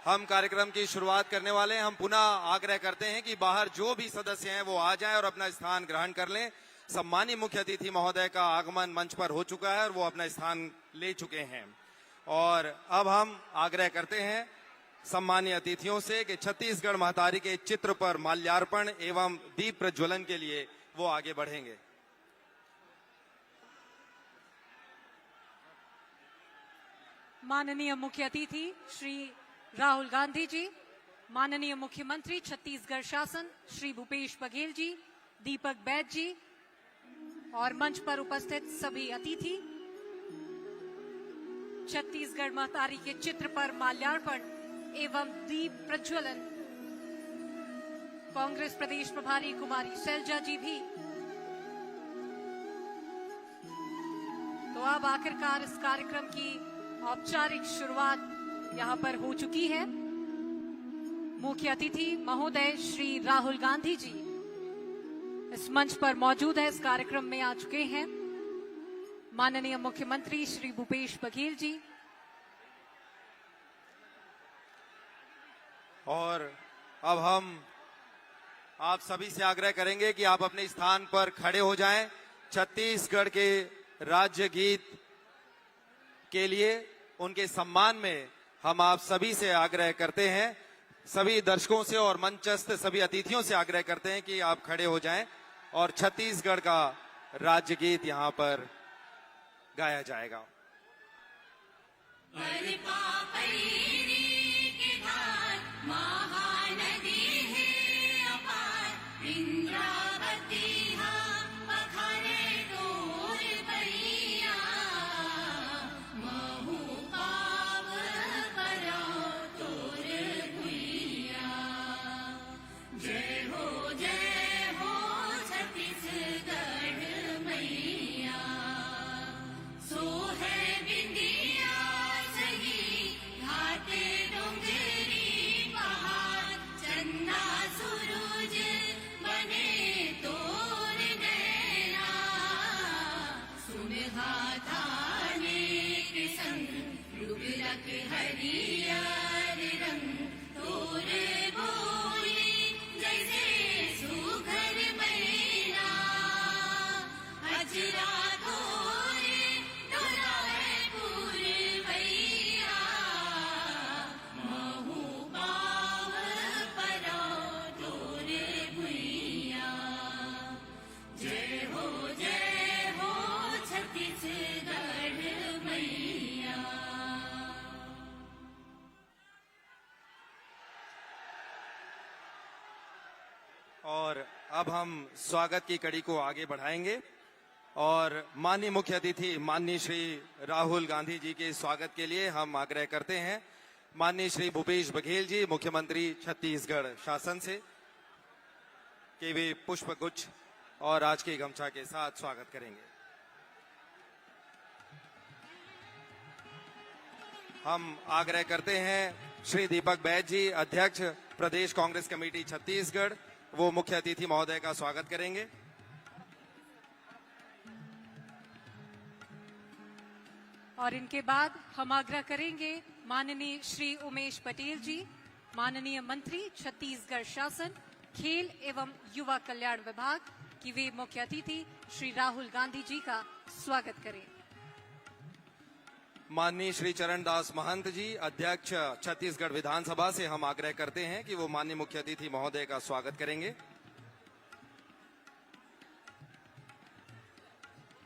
हम कार्यक्रम की शुरुआत करने वाले हैं। हम पुनः आग्रह करते हैं कि बाहर जो भी सदस्य हैं वो आ जाएं और अपना स्थान ग्रहण कर लें। सम्मानीय मुख्य अतिथि महोदय का आगमन मंच पर हो चुका है और वो अपना स्थान ले चुके हैं। और अब हम आग्रह करते हैं सम्मानीय अतिथियों से कि छत्तीसगढ़ महतारी के चित्र पर माल्यार्पण एवं दीप प्रज्वलन के लिए वो आगे बढ़ेंगे। माननीय मुख्य अतिथि श्री राहुल गांधी जी, माननीय मुख्यमंत्री छत्तीसगढ़ शासन श्री भूपेश बघेल जी, दीपक बैद जी और मंच पर उपस्थित सभी अतिथि, छत्तीसगढ़ महतारी के चित्र पर माल्यार्पण एवं दीप प्रज्वलन कांग्रेस प्रदेश प्रभारी कुमारी शैलजा जी भी। तो अब आखिरकार इस कार्यक्रम की औपचारिक शुरुआत यहां पर हो चुकी है। मुख्य अतिथि महोदय श्री राहुल गांधी जी इस मंच पर मौजूद है, इस कार्यक्रम में आ चुके हैं। माननीय मुख्यमंत्री श्री भूपेश बघेल जी और अब हम आप सभी से आग्रह करेंगे कि आप अपने स्थान पर खड़े हो जाएं। छत्तीसगढ़ के राज्य गीत के लिए उनके सम्मान में हम आप सभी से आग्रह करते हैं, सभी दर्शकों से और मंचस्थ सभी अतिथियों से आग्रह करते हैं कि आप खड़े हो जाएं और छत्तीसगढ़ का राज्य गीत यहां पर गाया जाएगा। और अब हम स्वागत की कड़ी को आगे बढ़ाएंगे और माननीय मुख्य अतिथि माननीय श्री राहुल गांधी जी के स्वागत के लिए हम आग्रह करते हैं माननीय श्री भूपेश बघेल जी, मुख्यमंत्री छत्तीसगढ़ शासन से, कि वे पुष्प गुच्छ और राजकीय गमछा के साथ स्वागत करेंगे। हम आग्रह करते हैं श्री दीपक बैद जी, अध्यक्ष प्रदेश कांग्रेस कमेटी छत्तीसगढ़, वो मुख्य अतिथि महोदय का स्वागत करेंगे। और इनके बाद हम आग्रह करेंगे माननीय श्री उमेश पटेल जी, माननीय मंत्री छत्तीसगढ़ शासन खेल एवं युवा कल्याण विभाग, की वे मुख्य अतिथि श्री राहुल गांधी जी का स्वागत करें। माननीय श्री चरणदास महंत जी, अध्यक्ष छत्तीसगढ़ विधानसभा से हम आग्रह करते हैं कि वो माननीय मुख्य अतिथि महोदय का स्वागत करेंगे।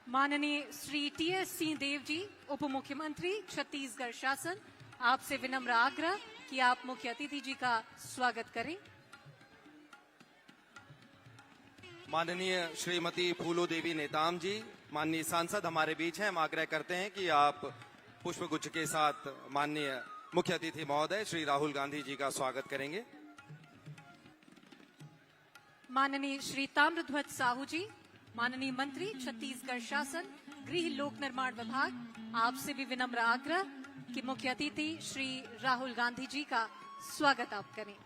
माननीय श्री टी.एस. सिंहदेव जी, उप मुख्यमंत्री छत्तीसगढ़ शासन, आपसे विनम्र आग्रह कि आप मुख्य अतिथि जी का स्वागत करें। माननीय श्रीमती फूलो देवी नेताम जी, माननीय सांसद हमारे बीच हैं, हम आग्रह करते हैं कि आप पुष्पगुच्छ के साथ माननीय मुख्य अतिथि महोदय श्री राहुल गांधी जी का स्वागत करेंगे। माननीय श्री ताम्रध्वज साहू जी, माननीय मंत्री छत्तीसगढ़ शासन गृह लोक निर्माण विभाग, आपसे भी विनम्र आग्रह कि मुख्य अतिथि श्री राहुल गांधी जी का स्वागत आप करें।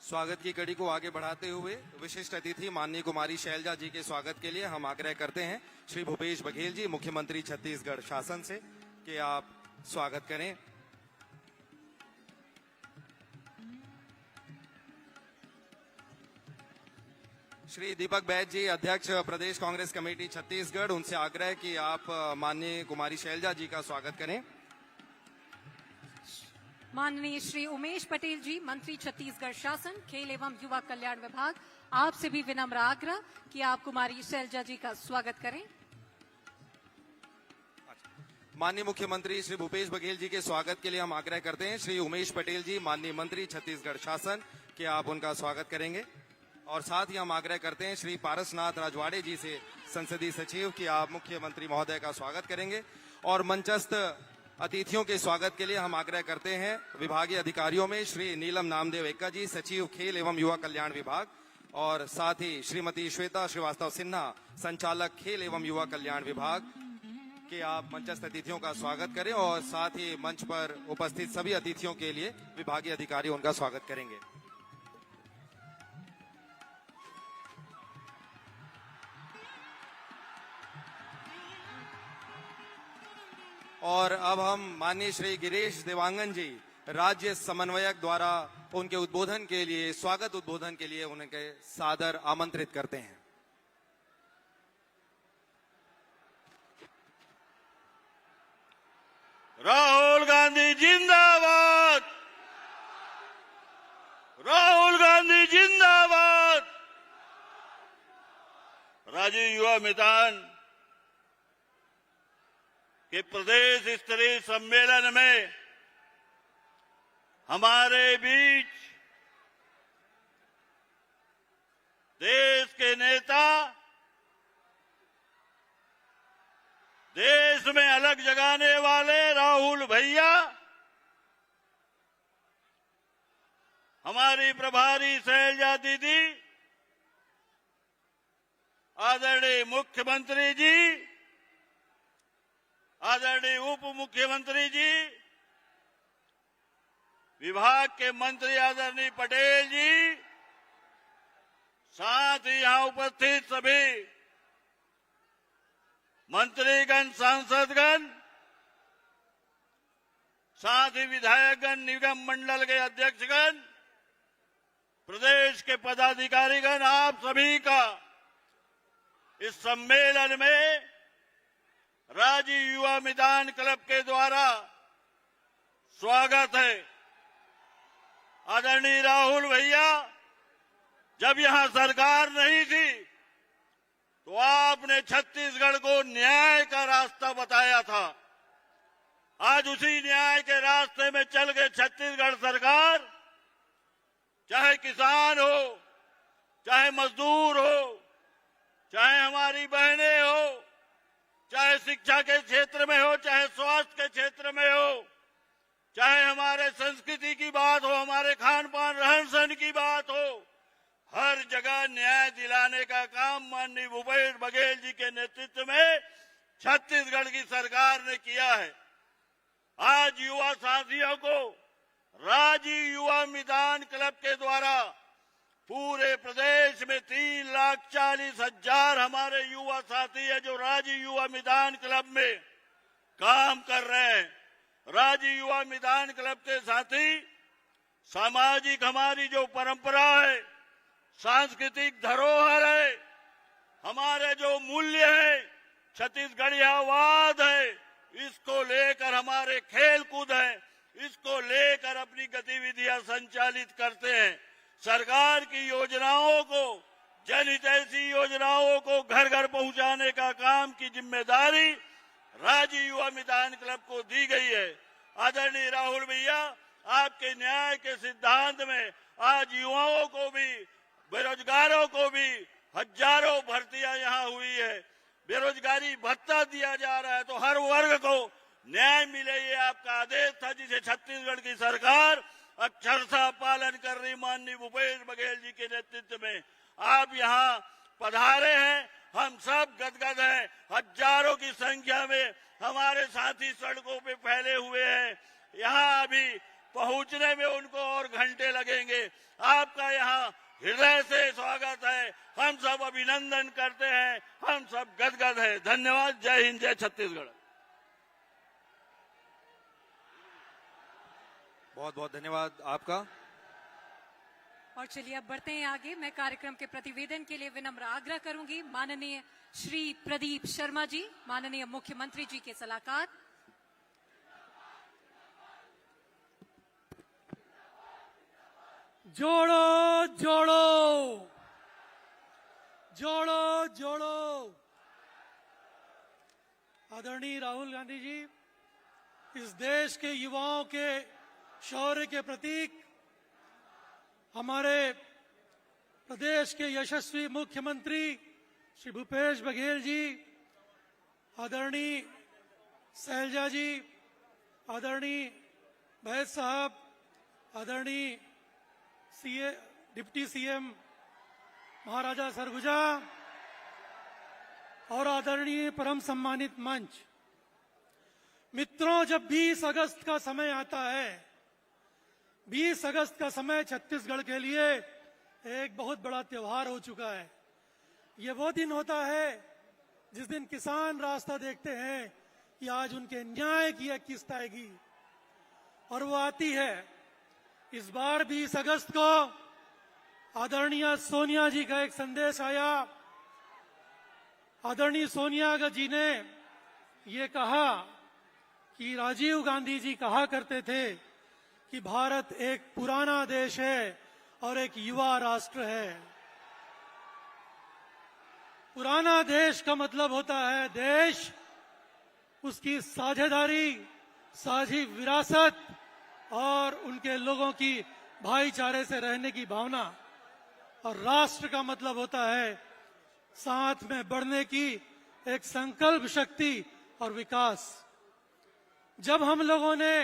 स्वागत की कड़ी को आगे बढ़ाते हुए विशिष्ट अतिथि माननीय कुमारी शैलजा जी के स्वागत के लिए हम आग्रह करते हैं श्री भूपेश बघेल जी, मुख्यमंत्री छत्तीसगढ़ शासन से, कि आप स्वागत करें। श्री दीपक बैज जी, अध्यक्ष प्रदेश कांग्रेस कमेटी छत्तीसगढ़, उनसे आग्रह कि आप माननीय कुमारी शैलजा जी का स्वागत करें। माननीय श्री उमेश पटेल जी, मंत्री छत्तीसगढ़ शासन, खेल एवं युवा कल्याण विभाग, आपसे भी विनम्र आग्रह कि आप कुमारी शैलजा जी का स्वागत करें। माननीय मुख्यमंत्री श्री भूपेश बघेल जी के स्वागत के लिए हम आग्रह करते हैं श्री उमेश पटेल जी, माननीय मंत्री छत्तीसगढ़ शासन, कि आप उनका स्वागत करेंगे। और साथ ही हम आग्रह करते हैं श्री पारसनाथ राजवाड़े जी से, संसदीय सचिव, कि आप मुख्यमंत्री महोदय का स्वागत करेंगे। और मंचस्थ अतिथियों के स्वागत के लिए हम आग्रह करते हैं विभागीय अधिकारियों में श्री नीलम नामदेव एक्का जी, सचिव खेल एवं युवा कल्याण विभाग, और साथ ही श्रीमती श्वेता श्रीवास्तव सिन्हा, संचालक खेल एवं युवा कल्याण विभाग, कि आप मंचस्थ अतिथियों का स्वागत करें। और साथ ही मंच पर उपस्थित सभी अतिथियों के लिए विभागीय अधिकारी उनका स्वागत करेंगे। और अब हम माननीय श्री गिरीश देवांगन जी, राज्य समन्वयक, द्वारा उनके उद्बोधन के लिए, स्वागत उद्बोधन के लिए उनके सादर आमंत्रित करते हैं। राहुल गांधी जिंदाबाद, राहुल गांधी जिंदाबाद। राज्य युवा मैदान के प्रदेश स्तरीय सम्मेलन में हमारे बीच देश के नेता, देश में अलग जगाने वाले राहुल भैया, हमारी प्रभारी शैलजा दीदी, आदरणीय मुख्यमंत्री जी, आदरणीय उप मुख्यमंत्री जी, विभाग के मंत्री आदरणीय पटेल जी, साथ ही यहां उपस्थित सभी मंत्रीगण, सांसदगण, साथ ही विधायकगण, निगम मंडल के अध्यक्षगण, प्रदेश के पदाधिकारीगण, आप सभी का इस सम्मेलन में राज्य युवा मैदान क्लब के द्वारा स्वागत है। आदरणीय राहुल भैया, जब यहां सरकार नहीं थी तो आपने छत्तीसगढ़ को न्याय का रास्ता बताया था। आज उसी न्याय के रास्ते में चल के छत्तीसगढ़ सरकार, चाहे किसान हो, चाहे मजदूर हो, चाहे हमारी बहनें हो, चाहे शिक्षा के क्षेत्र में हो, चाहे स्वास्थ्य के क्षेत्र में हो, चाहे हमारे संस्कृति की बात हो, हमारे खान पान रहन सहन की बात हो, हर जगह न्याय दिलाने का काम माननीय भूपेश बघेल जी के नेतृत्व में छत्तीसगढ़ की सरकार ने किया है। आज युवा साथियों को राज्य युवा मैदान क्लब के द्वारा पूरे प्रदेश में 3,40,000 हमारे युवा साथी है जो राज्य युवा मैदान क्लब में काम कर रहे हैं। राज्य युवा मैदान क्लब के साथी सामाजिक हमारी जो परंपरा है, सांस्कृतिक धरोहर है, हमारे जो मूल्य है, छत्तीसगढ़ियावाद है, इसको लेकर हमारे खेल कूद है, इसको लेकर अपनी गतिविधियां संचालित करते हैं। सरकार की योजनाओं को, जनहितैषी योजनाओं को घर घर पहुंचाने का काम की जिम्मेदारी राज्य युवा मैदान क्लब को दी गई है। आदरणीय राहुल भैया, आपके न्याय के सिद्धांत में आज युवाओं को भी, बेरोजगारों को भी हजारों भर्तियां यहां हुई है। बेरोजगारी भत्ता दिया जा रहा है तो हर वर्ग को न्याय मिले, ये आपका आदेश था, जिसे छत्तीसगढ़ की सरकार अक्षरशः पालन कर रही माननीय भूपेश बघेल जी के नेतृत्व में। आप यहाँ पधारे हैं, हम सब गदगद हैं। हजारों की संख्या में हमारे साथी सड़कों पे फैले हुए हैं। यहाँ अभी पहुंचने में उनको और घंटे लगेंगे। आपका यहाँ हृदय से स्वागत है। हम सब अभिनंदन करते हैं, हम सब गदगद हैं। धन्यवाद। जय हिंद, जय छत्तीसगढ़। बहुत बहुत धन्यवाद आपका। और चलिए अब बढ़ते हैं आगे। मैं कार्यक्रम के प्रतिवेदन के लिए विनम्र आग्रह करूंगी माननीय श्री प्रदीप शर्मा जी, माननीय मुख्यमंत्री जी के सलाहकार। जोड़ो जोड़ो, जोड़ो जोड़ो। आदरणीय राहुल गांधी जी, इस देश के युवाओं के शौर्य के प्रतीक हमारे प्रदेश के यशस्वी मुख्यमंत्री श्री भूपेश बघेल जी, आदरणीय शैलजा जी, आदरणीय बैद साहब, आदरणीय डिप्टी सीएम महाराजा सरगुजा और आदरणीय परम सम्मानित मंच। मित्रों, जब 20 अगस्त का समय आता है, 20 अगस्त का समय छत्तीसगढ़ के लिए एक बहुत बड़ा त्योहार हो चुका है। ये वो दिन होता है जिस दिन किसान रास्ता देखते हैं कि आज उनके न्याय की एक किस्त आएगी, और वो आती है। इस बार 20 अगस्त को आदरणीय सोनिया जी का एक संदेश आया। आदरणीय सोनिया जी ने ये कहा कि राजीव गांधी जी कहा करते थे कि भारत एक पुराना देश है और एक युवा राष्ट्र है। पुराना देश का मतलब होता है देश, उसकी साझेदारी, साझी विरासत और उनके लोगों की भाईचारे से रहने की भावना। और राष्ट्र का मतलब होता है साथ में बढ़ने की एक संकल्प शक्ति और विकास। जब हम लोगों ने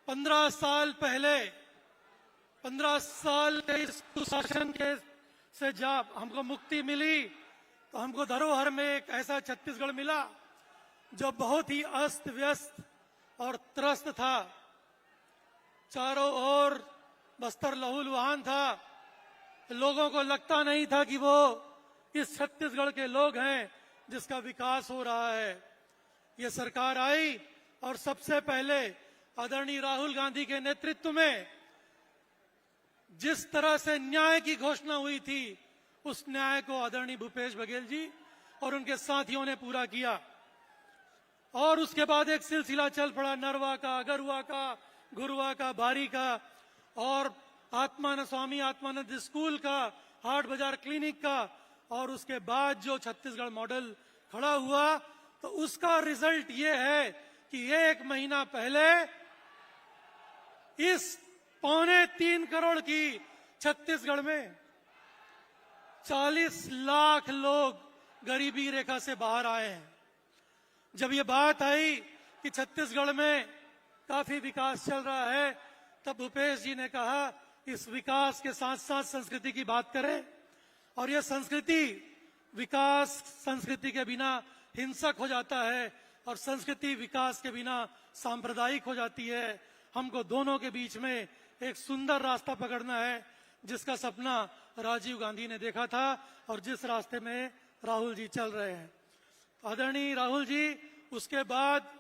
15 साल पहले 15 साल के इस कुशासन के से जब हमको मुक्ति मिली, तो हमको धरोहर में एक ऐसा छत्तीसगढ़ मिला जो बहुत ही अस्त व्यस्त और त्रस्त था। चारों ओर बस्तर लहूलुहान था। लोगों को लगता नहीं था कि वो इस छत्तीसगढ़ के लोग हैं जिसका विकास हो रहा है। ये सरकार आई और सबसे पहले आदरणीय राहुल गांधी के नेतृत्व में जिस तरह से न्याय की घोषणा हुई थी, उस न्याय को आदरणीय भूपेश बघेल जी और उनके साथियों ने पूरा किया। और उसके बाद एक सिलसिला चल पड़ा नरवा का, गरुआ का, गुरुआ का, बारी का, और स्वामी आत्मानंद स्कूल का, हाट बाजार क्लिनिक का। और उसके बाद जो छत्तीसगढ़ मॉडल खड़ा हुआ, तो उसका रिजल्ट ये है कि 1 महीना पहले इस 2.25 करोड़ की छत्तीसगढ़ में 40 लाख लोग गरीबी रेखा से बाहर आए हैं। जब ये बात आई कि छत्तीसगढ़ में काफी विकास चल रहा है, तब भूपेश जी ने कहा इस विकास के साथ साथ संस्कृति की बात करें। और यह संस्कृति, विकास संस्कृति के बिना हिंसक हो जाता है और संस्कृति विकास के बिना सांप्रदायिक हो जाती है। हमको दोनों के बीच में एक सुंदर रास्ता पकड़ना है, जिसका सपना राजीव गांधी ने देखा था और जिस रास्ते में राहुल जी चल रहे हैं। आदरणीय राहुल जी, उसके बाद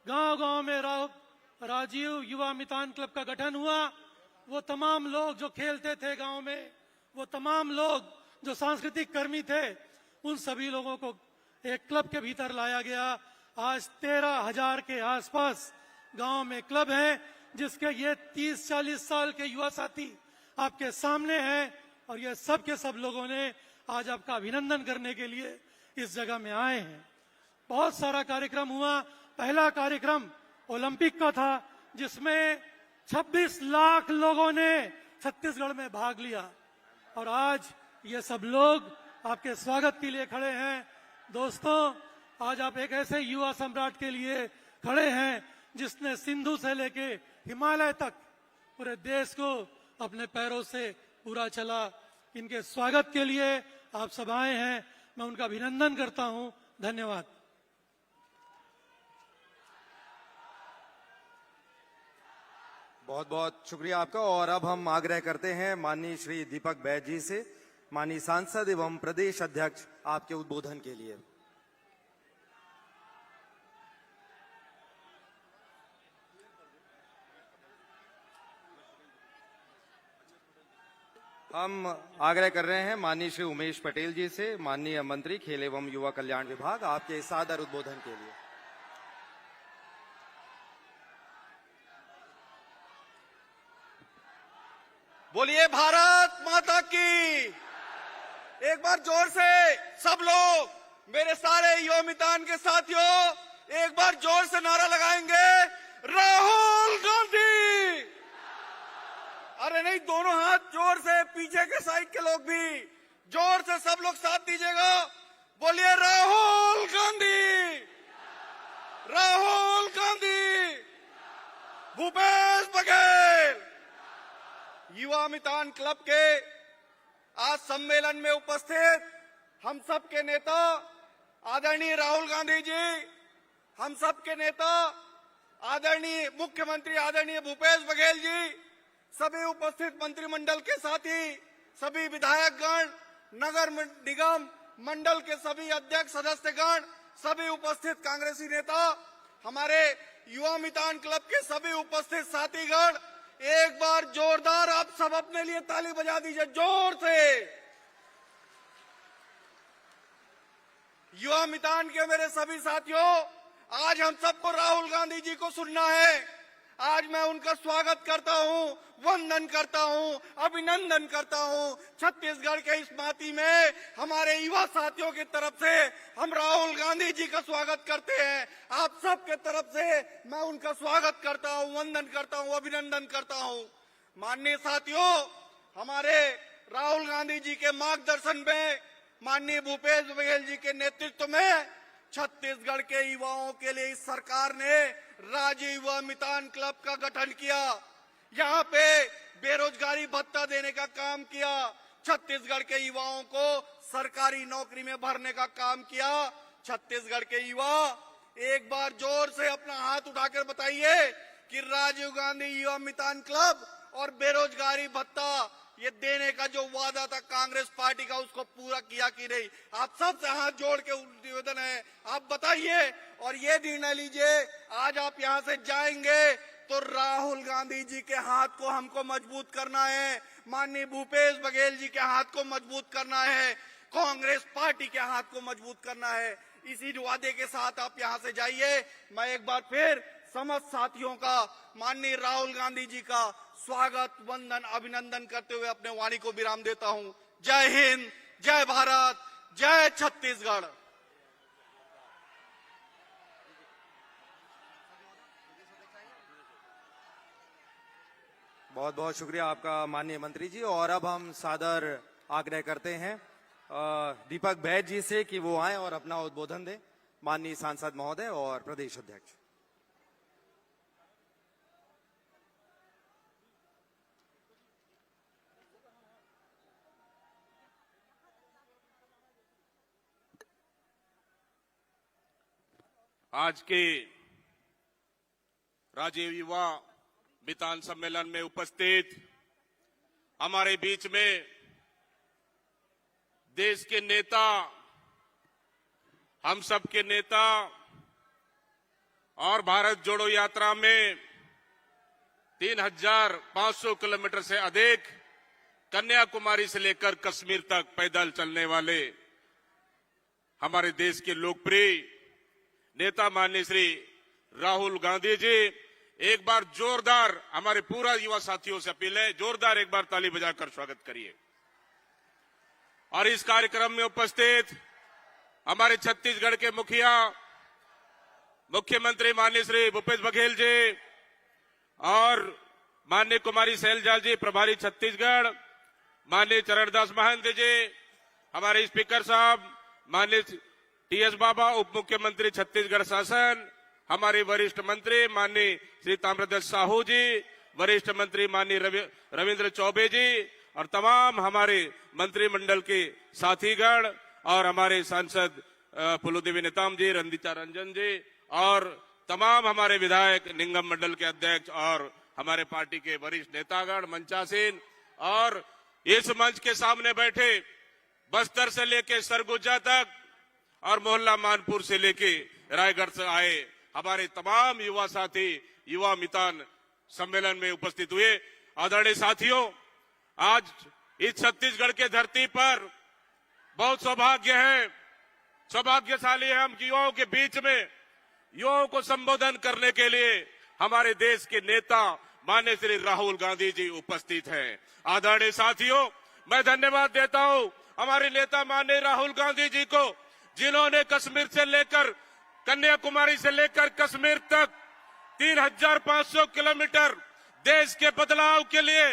गांव-गांव में राजीव युवा मितान क्लब का गठन हुआ। वो तमाम लोग जो खेलते थे गांव में, वो तमाम लोग जो सांस्कृतिक कर्मी थे, उन सभी लोगों को एक क्लब के भीतर लाया गया। आज 13,000 के आसपास गांव में क्लब हैं, जिसके ये 30-40 साल के युवा साथी आपके सामने हैं। और ये सब के सब लोगों ने आज आपका अभिनंदन करने के लिए इस जगह में आए हैं। बहुत सारा कार्यक्रम हुआ। पहला कार्यक्रम ओलंपिक का था, जिसमें 26 लाख लोगों ने छत्तीसगढ़ में भाग लिया। और आज ये सब लोग आपके स्वागत के लिए खड़े हैं। दोस्तों, आज आप एक ऐसे युवा सम्राट के लिए खड़े हैं जिसने सिंधु से लेके हिमालय तक पूरे देश को अपने पैरों से पूरा चला। इनके स्वागत के लिए आप सब आए हैं, मैं उनका अभिनंदन करता हूं। धन्यवाद। बहुत बहुत शुक्रिया आपका। और अब हम आग्रह करते हैं माननीय श्री दीपक बैज जी से, माननीय सांसद एवं प्रदेश अध्यक्ष, आपके उद्बोधन के लिए। हम आग्रह कर रहे हैं माननीय श्री उमेश पटेल जी से, माननीय मंत्री खेल एवं युवा कल्याण विभाग, आपके सादर उद्बोधन के लिए। बोलिए भारत माता की। एक बार जोर से सब लोग, मेरे सारे युवा मितान के साथियों, एक बार जोर से नारा लगाएंगे, राहुल गांधी। अरे नहीं, दोनों हाथ जोर से, पीछे के साइड के लोग भी जोर से सब लोग साथ दीजिएगा। बोलिए राहुल गांधी, राहुल गांधी, भूपेश बघेल। युवा मितान क्लब के आज सम्मेलन में उपस्थित हम सब के नेता आदरणीय राहुल गांधी जी, हम सब के नेता आदरणीय मुख्यमंत्री आदरणीय भूपेश बघेल जी, सभी उपस्थित मंत्रिमंडल के साथी, सभी विधायकगण, नगर निगम मंडल के सभी अध्यक्ष सदस्यगण, सभी उपस्थित कांग्रेसी नेता, हमारे युवा मितान क्लब के सभी उपस्थित साथीगण, एक बार जोरदार आप सब अपने लिए ताली बजा दीजिए जोर से। युवा मितान के मेरे सभी साथियों, आज हम सबको राहुल गांधी जी को सुनना है। आज मैं उनका स्वागत करता हूं, वंदन करता हूं, अभिनंदन करता हूं। छत्तीसगढ़ के इस माटी में हमारे युवा साथियों की तरफ से हम राहुल गांधी जी का स्वागत करते हैं। आप सब के तरफ से मैं उनका स्वागत करता हूं, वंदन करता हूं, अभिनंदन करता हूं। माननीय साथियों, हमारे राहुल गांधी जी के मार्गदर्शन में, माननीय भूपेश बघेल जी के नेतृत्व में छत्तीसगढ़ के युवाओं के लिए इस सरकार ने राज्य युवा मितान क्लब का गठन किया। यहाँ पे बेरोजगारी भत्ता देने का काम किया, छत्तीसगढ़ के युवाओं को सरकारी नौकरी में भरने का काम किया। छत्तीसगढ़ के युवा एक बार जोर से अपना हाथ उठाकर बताइए कि राजीव गांधी युवा मितान क्लब और बेरोजगारी भत्ता ये देने का जो वादा था कांग्रेस पार्टी का, उसको पूरा किया कि नहीं। आप सब से हाथ जोड़ के निवेदन है, आप बताइए और ये निर्णय लीजिए। आज आप यहाँ से जाएंगे तो राहुल गांधी जी के हाथ को हमको मजबूत करना है, माननीय भूपेश बघेल जी के हाथ को मजबूत करना है, कांग्रेस पार्टी के हाथ को मजबूत करना है। इसी वादे के साथ आप यहाँ से जाइए। मैं एक बार फिर समस्त साथियों का, माननीय राहुल गांधी जी का स्वागत, वंदन, अभिनंदन करते हुए अपने वाणी को विराम देता हूं। जय हिंद, जय भारत, जय छत्तीसगढ़। बहुत बहुत शुक्रिया आपका माननीय मंत्री जी। और अब हम सादर आग्रह करते हैं दीपक बैज जी से कि वो आए और अपना उद्बोधन दें, माननीय सांसद महोदय और प्रदेश अध्यक्ष। आज के राजीव युवा मितान सम्मेलन में उपस्थित हमारे बीच में देश के नेता, हम सब के नेता और भारत जोड़ो यात्रा में 3,500 किलोमीटर से अधिक कन्याकुमारी से लेकर कश्मीर तक पैदल चलने वाले हमारे देश के लोकप्रिय नेता माननीय श्री राहुल गांधी जी, एक बार जोरदार हमारे पूरा युवा साथियों से अपील है, जोरदार एक बार ताली बजाकर स्वागत करिए। और इस कार्यक्रम में उपस्थित हमारे छत्तीसगढ़ के मुखिया, मुख्यमंत्री माननीय श्री भूपेश बघेल जी और माननीय कुमारी सैलजाल जी प्रभारी छत्तीसगढ़, माननीय चरणदास महंत जी, हमारे स्पीकर साहब माननीय टीएस बाबा, उप मुख्यमंत्री छत्तीसगढ़ शासन, हमारे वरिष्ठ मंत्री माननीय श्री ताम्रध्वज साहू जी, वरिष्ठ मंत्री माननीय रविंद्र चौबे जी और तमाम हमारे मंत्रिमंडल के साथीगण और हमारे सांसद फूलोदेवी नेताम जी, रंजीता रंजन जी और तमाम हमारे विधायक, निगम मंडल के अध्यक्ष और हमारे पार्टी के वरिष्ठ नेतागण, मंचासीन और इस मंच के सामने बैठे बस्तर से लेके सरगुजा तक और मोहल्ला मानपुर से लेके रायगढ़ से आए हमारे तमाम युवा साथी युवा मितान सम्मेलन में उपस्थित हुए। आदरणीय साथियों, आज इस छत्तीसगढ़ के धरती पर बहुत सौभाग्यशाली है हम युवाओं के बीच में युवाओं को संबोधन करने के लिए हमारे देश के नेता माननीय श्री राहुल गांधी जी उपस्थित हैं। आदरणीय साथियों, मैं धन्यवाद देता हूं हमारे नेता माननीय राहुल गांधी जी को, जिन्होंने कश्मीर से लेकर कन्याकुमारी से लेकर कश्मीर तक 3500 किलोमीटर देश के बदलाव के लिए,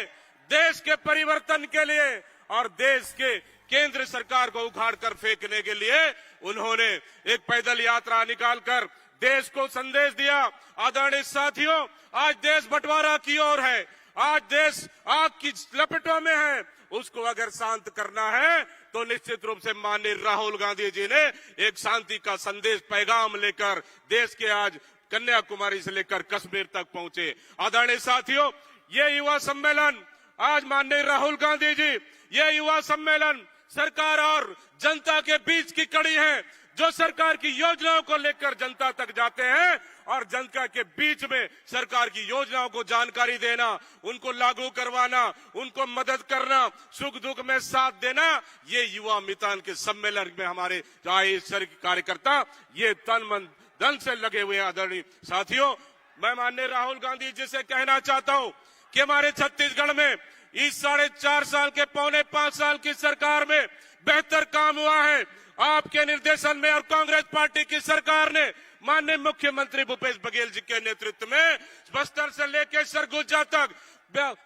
देश के परिवर्तन के लिए और देश के केंद्र सरकार को उखाड़ कर फेंकने के लिए उन्होंने एक पैदल यात्रा निकालकर देश को संदेश दिया। आदरणीय साथियों, आज देश बंटवारा की ओर है, आज देश आग की लपटों में है। उसको अगर शांत करना है तो निश्चित रूप से माननीय राहुल गांधी जी ने एक शांति का संदेश पैगाम लेकर देश के आज कन्याकुमारी से लेकर कश्मीर तक पहुंचे। आदरणीय साथियों, ये युवा सम्मेलन आज माननीय राहुल गांधी जी, ये युवा सम्मेलन सरकार और जनता के बीच की कड़ी है, जो सरकार की योजनाओं को लेकर जनता तक जाते हैं और जनता के बीच में सरकार की योजनाओं को जानकारी देना, उनको लागू करवाना, उनको मदद करना, सुख दुख में साथ देना, ये युवा मितान के सम्मेलन में हमारे कार्यकर्ता ये तन मन धन से लगे हुए हैं। आदरणीय साथियों, मैं माननीय राहुल गांधी जी से कहना चाहता हूं कि हमारे छत्तीसगढ़ में इस 4.5 साल के 4.25 साल की सरकार में बेहतर काम हुआ है। आपके निर्देशन में और कांग्रेस पार्टी की सरकार ने माननीय मुख्यमंत्री भूपेश बघेल जी के नेतृत्व में बस्तर से लेकर सरगुजा तक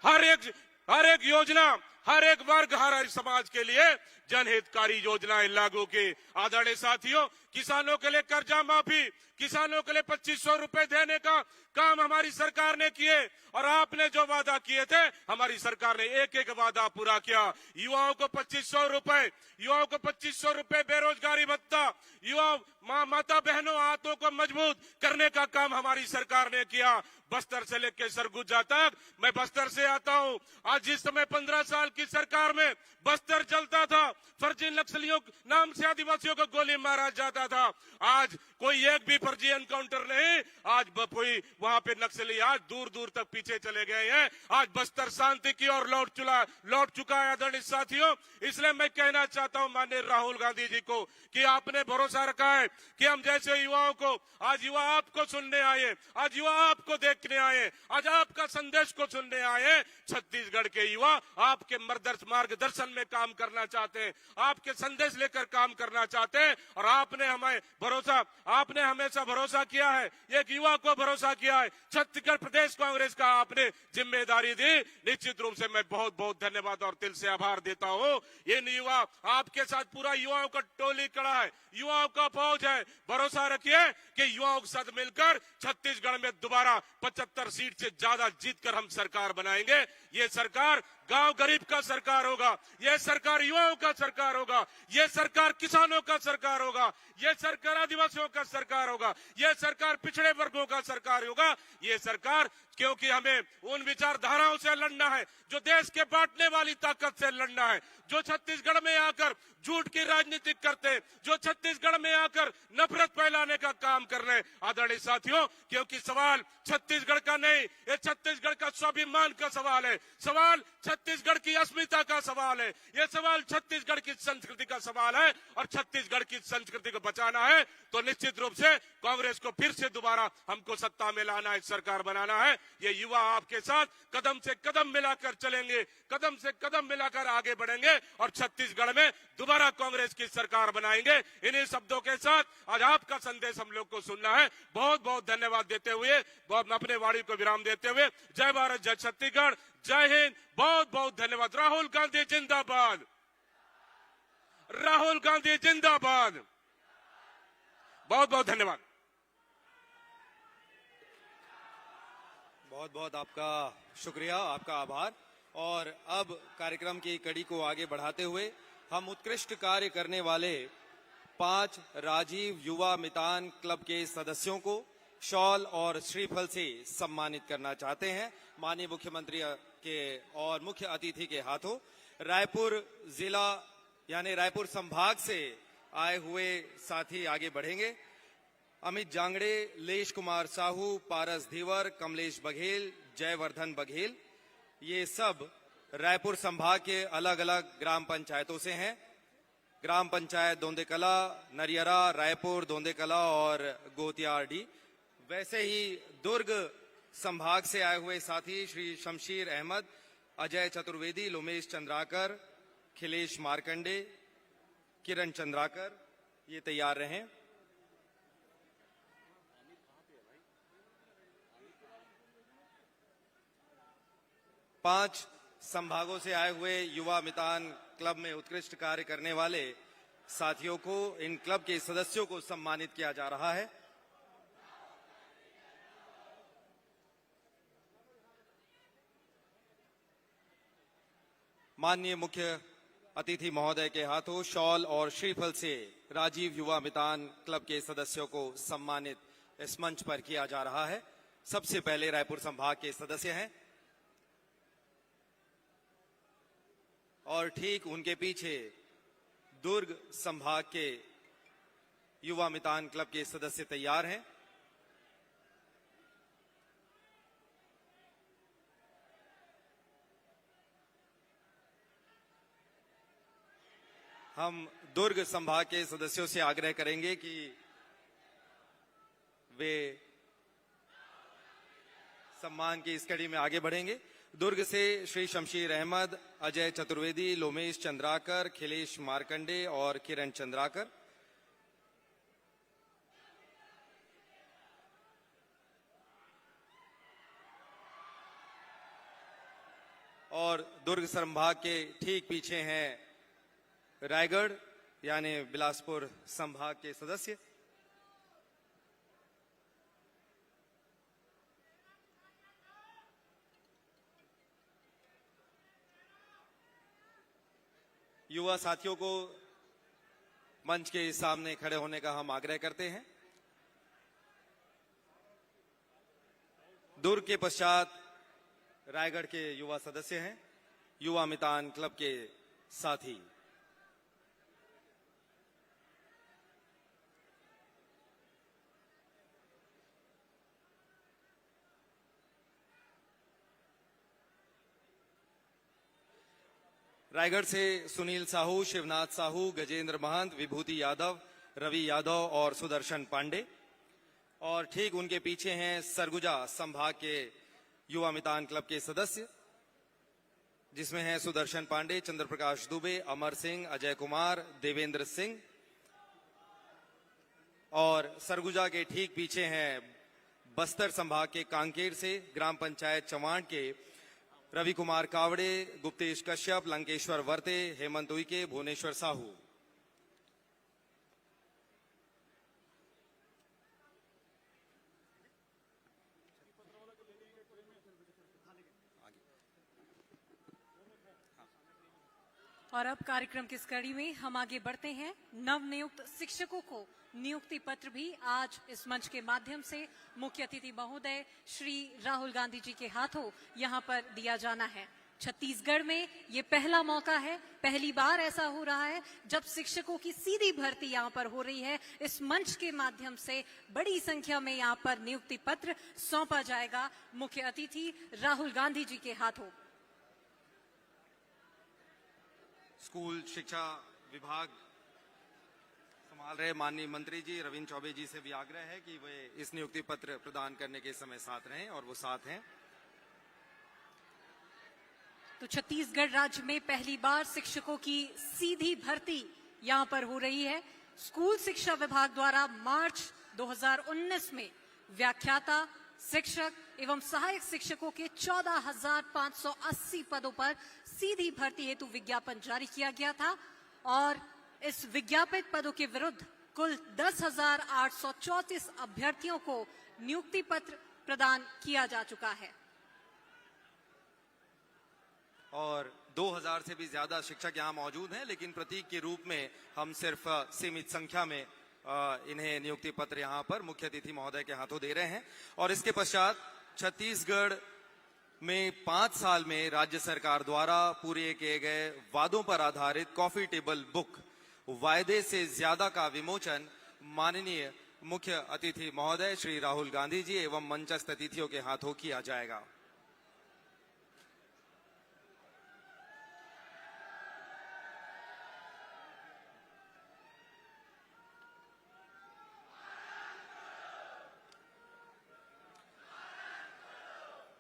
हर एक योजना, हर एक वर्ग, हर एक समाज के लिए जनहितकारी योजनाएं लागू की। आदरणीय साथियों, किसानों के लिए कर्जा माफी, किसानों के लिए 2500 रुपए देने का काम हमारी सरकार ने किए और आपने जो वादा किए थे हमारी सरकार ने एक एक वादा पूरा किया। युवाओं को 2500 रुपए बेरोजगारी भत्ता, युवा माता बहनों हाथों को मजबूत करने का काम हमारी सरकार ने किया। बस्तर से लेकर सरगुजा तक, मैं बस्तर से आता हूं। आज जिस समय 15 साल की सरकार में बस्तर चलता था, फर्जी नक्सलियों नाम से आदिवासियों को गोली मारा जाता था, आज कोई एक भी फर्जी एनकाउंटर नहीं। आज कोई वहां पे नक्सली आज दूर दूर तक पीछे चले गए हैं। आज बस्तर शांति की ओर लौट चुका है। आदरणीय साथियों, इसलिए मैं कहना चाहता हूं माननीय राहुल गांधी जी को कि आपने भरोसा रखा है कि हम जैसे युवाओं को, आज युवा आपको सुनने आए, आज युवा आपको देखने आए, आज आपका संदेश को सुनने आए। छत्तीसगढ़ के युवा आपके मार्गदर्शन में काम करना चाहते हैं, आपके संदेश लेकर काम करना चाहते हैं और आपने हमेशा भरोसा किया है, एक युवा को भरोसा किया है। छत्तीसगढ़ प्रदेश कांग्रेस का आपने जिम्मेदारी दी, निश्चित रूप से मैं बहुत बहुत धन्यवाद और दिल से आभार देता हूं। ये युवा आपके साथ पूरा युवाओं का टोली खड़ा है, युवाओं का फौज है। भरोसा रखिए कि युवाओं के साथ मिलकर छत्तीसगढ़ में दोबारा 75 सीट से ज्यादा जीतकर हम सरकार बनाएंगे। ये सरकार गांव गरीब का सरकार होगा, ये सरकार युवाओं का सरकार होगा, ये सरकार किसानों का सरकार होगा, ये सरकार आदिवासियों का सरकार होगा, ये सरकार पिछड़े वर्गों का सरकार होगा। ये सरकार, क्योंकि हमें उन विचारधाराओं से लड़ना है जो देश के बांटने वाली ताकत से लड़ना है, जो छत्तीसगढ़ में आकर झूठ की राजनीति करते हैं, जो छत्तीसगढ़ में आकर नफरत फैलाने का काम कर रहे हैं। आदरणीय साथियों, क्योंकि सवाल छत्तीसगढ़ का नहीं, ये छत्तीसगढ़ का स्वाभिमान का सवाल है, सवाल छत्तीसगढ़ की अस्मिता का सवाल है, ये सवाल छत्तीसगढ़ की संस्कृति का सवाल है और छत्तीसगढ़ की संस्कृति को बचाना है तो निश्चित रूप से कांग्रेस को फिर से दोबारा हमको सत्ता में लाना है, सरकार बनाना है। ये युवा आपके साथ कदम से कदम मिलाकर चलेंगे, कदम से कदम मिलाकर आगे बढ़ेंगे और छत्तीसगढ़ में दोबारा कांग्रेस की सरकार बनाएंगे। इन्हीं शब्दों के साथ आज आपका संदेश हम लोग को सुनना है। बहुत बहुत धन्यवाद देते हुए, अपने वाणी को विराम देते हुए, जय भारत, जय छत्तीसगढ़, जय हिंद, बहुत बहुत धन्यवाद। राहुल गांधी जिंदाबाद, राहुल गांधी जिंदाबाद, बहुत बहुत धन्यवाद। बहुत बहुत आपका शुक्रिया, आपका आभार। और अब कार्यक्रम की कड़ी को आगे बढ़ाते हुए हम उत्कृष्ट कार्य करने वाले 5 राजीव युवा मितान क्लब के सदस्यों को शॉल और श्रीफल से सम्मानित करना चाहते हैं। माननीय मुख्यमंत्री के और मुख्य अतिथि के हाथों रायपुर जिला यानी रायपुर संभाग से आए हुए साथी आगे बढ़ेंगे। अमित जांगड़े, लेश कुमार साहू, पारस धीवर, कमलेश बघेल, जयवर्धन बघेल, ये सब रायपुर संभाग के अलग अलग ग्राम पंचायतों से हैं। ग्राम पंचायत दोंदेकला, नरियरा, रायपुर, दोंदेकला और गोतियारडी। वैसे ही दुर्ग संभाग से आए हुए साथी श्री शमशीर अहमद, अजय चतुर्वेदी, लोमेश चंद्राकर, खिलेश मार्कंडे, किरण चंद्राकर, ये तैयार रहें। पांच संभागों से आए हुए युवा मितान क्लब में उत्कृष्ट कार्य करने वाले साथियों को, इन क्लब के सदस्यों को सम्मानित किया जा रहा है। माननीय मुख्य अतिथि महोदय के हाथों शॉल और श्रीफल से राजीव युवा मितान क्लब के सदस्यों को सम्मानित इस मंच पर किया जा रहा है। सबसे पहले रायपुर संभाग के सदस्य हैं और ठीक उनके पीछे दुर्ग संभाग के युवा मितान क्लब के सदस्य तैयार हैं। हम दुर्ग संभाग के सदस्यों से आग्रह करेंगे कि वे सम्मान की इस कड़ी में आगे बढ़ेंगे। दुर्ग से श्री शमशीर अहमद, अजय चतुर्वेदी, लोमेश चंद्राकर, खिलेश मार्कंडे और किरण चंद्राकर। और दुर्ग संभाग के ठीक पीछे हैं रायगढ़ यानी बिलासपुर संभाग के सदस्य। युवा साथियों को मंच के सामने खड़े होने का हम आग्रह करते हैं। दुर्ग के पश्चात रायगढ़ के युवा सदस्य हैं, युवा मितान क्लब के साथी। रायगढ़ से सुनील साहू, शिवनाथ साहू, गजेंद्र महंत, विभूति यादव, रवि यादव और सुदर्शन पांडे। और ठीक उनके पीछे हैं सरगुजा संभाग के युवा मितान क्लब के सदस्य, जिसमें हैं सुदर्शन पांडे, चंद्र प्रकाश दुबे, अमर सिंह, अजय कुमार, देवेंद्र सिंह। और सरगुजा के ठीक पीछे हैं बस्तर संभाग के कांकेर से ग्राम पंचायत चवाण के रवि कुमार कावड़े, गुप्तेश कश्यप, लंकेश्वर वर्ते, हेमंत उइके, भुवनेश्वर साहू। और अब कार्यक्रम की इस कड़ी में हम आगे बढ़ते हैं। नवनियुक्त शिक्षकों को नियुक्ति पत्र भी आज इस मंच के माध्यम से मुख्य अतिथि महोदय श्री राहुल गांधी जी के हाथों यहां पर दिया जाना है। छत्तीसगढ़ में ये पहला मौका है, पहली बार ऐसा हो रहा है जब शिक्षकों की सीधी भर्ती यहां पर हो रही है। इस मंच के माध्यम से बड़ी संख्या में यहां पर नियुक्ति पत्र सौंपा जाएगा मुख्य अतिथि राहुल गांधी जी के हाथों। स्कूल शिक्षा विभाग संभाल रहे माननीय मंत्री जी रविंद्र चौबे जी से भी आग्रह है कि वे इस नियुक्ति पत्र प्रदान करने के समय साथ रहें, और वो साथ हैं। तो छत्तीसगढ़ राज्य में पहली बार शिक्षकों की सीधी भर्ती यहां पर हो रही है। स्कूल शिक्षा विभाग द्वारा मार्च 2019 में व्याख्याता, शिक्षक एवं सहायक शिक्षकों के 14,580 पदों पर सीधी भर्ती हेतु विज्ञापन जारी किया गया था, और इस विज्ञापित पदों के विरुद्ध कुल 10,834 अभ्यर्थियों को नियुक्ति पत्र प्रदान किया जा चुका है। और 2000 से भी ज्यादा शिक्षक यहाँ मौजूद हैं, लेकिन प्रतीक के रूप में हम सिर्फ सीमित संख्या में इन्हें नियुक्ति पत्र यहाँ पर मुख्य अतिथि महोदय के हाथों दे रहे हैं। और इसके पश्चात छत्तीसगढ़ में 5 साल में राज्य सरकार द्वारा पूरे किए गए वादों पर आधारित कॉफी टेबल बुक वायदे से ज्यादा का विमोचन माननीय मुख्य अतिथि महोदय श्री राहुल गांधी जी एवं मंचस्थ अतिथियों के हाथों किया जाएगा।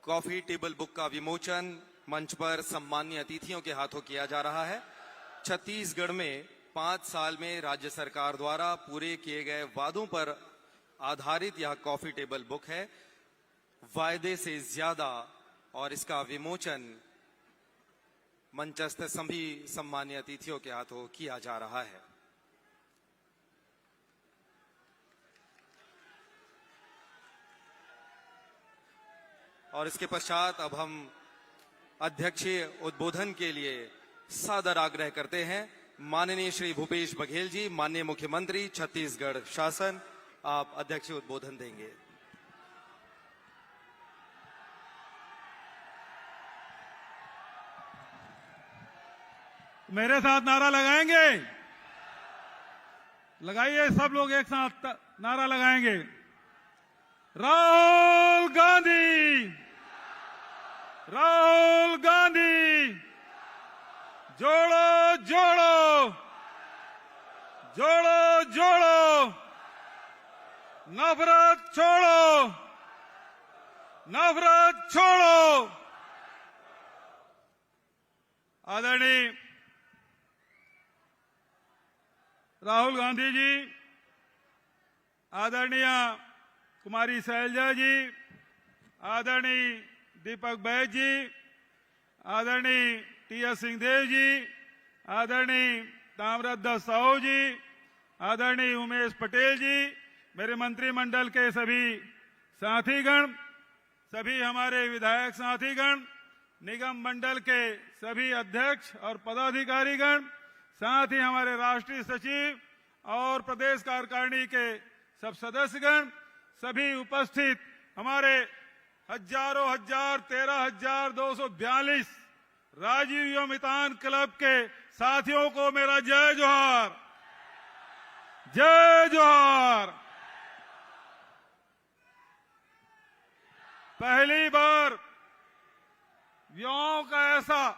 कॉफी टेबल बुक का विमोचन मंच पर सम्मानीय अतिथियों के हाथों किया जा रहा है। छत्तीसगढ़ में 5 साल में राज्य सरकार द्वारा पूरे किए गए वादों पर आधारित यह कॉफी टेबल बुक है, वायदे से ज्यादा, और इसका विमोचन मंचस्थ सभी सम्मानीय अतिथियों के हाथों किया जा रहा है। और इसके पश्चात अब हम अध्यक्षीय उद्बोधन के लिए सादर आग्रह करते हैं माननीय श्री भूपेश बघेल जी, माननीय मुख्यमंत्री छत्तीसगढ़ शासन, आप अध्यक्षीय उद्बोधन देंगे। मेरे साथ नारा लगाएंगे? लगाइए, सब लोग एक साथ नारा लगाएंगे। राहुल गांधी, राहुल गांधी, जोड़ो जोड़ो, जोड़ो जोड़ो, नफरत छोड़ो, नफरत छोड़ो। आदरणीय राहुल गांधी जी, आदरणीय कुमारी शैलजा जी, आदरणीय दीपक बैज जी, आदरणीय टी.एस. सिंहदेव जी, आदरणीय ताम्रध्वज साहू जी, आदरणीय उमेश पटेल जी, मेरे मंत्रिमंडल के सभी साथीगण, सभी हमारे विधायक साथीगण, निगम मंडल के सभी अध्यक्ष और पदाधिकारीगण, साथ ही हमारे राष्ट्रीय सचिव और प्रदेश कार्यकारिणी के सब सदस्यगण, सभी उपस्थित हमारे हजारों 13,242 राजीव युवा क्लब के साथियों को मेरा जय जोहार, जय जोहार। पहली बार युवाओं का ऐसा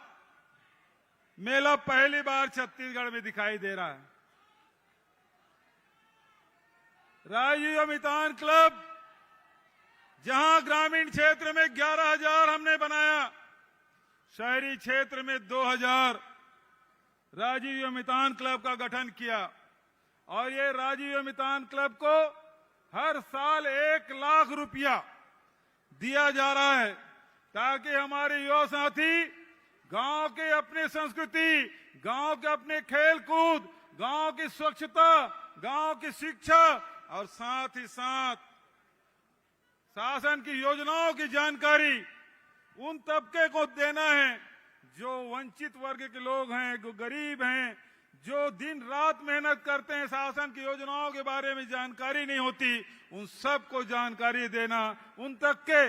मेला पहली बार छत्तीसगढ़ में दिखाई दे रहा है। राजीव युवा क्लब, जहां ग्रामीण क्षेत्र में 11,000 हमने बनाया, शहरी क्षेत्र में 2,000 राजीव युवा क्लब का गठन किया। और ये राजीव युवा क्लब को हर साल 1 लाख रुपया दिया जा रहा है, ताकि हमारे युवा साथी गांव के अपनी संस्कृति, गांव के अपने खेल कूद, गांव की स्वच्छता, गांव की शिक्षा और साथ ही साथ शासन की योजनाओं की जानकारी उन तबके को देना है जो वंचित वर्ग के लोग हैं, जो गरीब हैं, जो दिन रात मेहनत करते हैं, शासन की योजनाओं के बारे में जानकारी नहीं होती, उन सबको जानकारी देना, उन तक के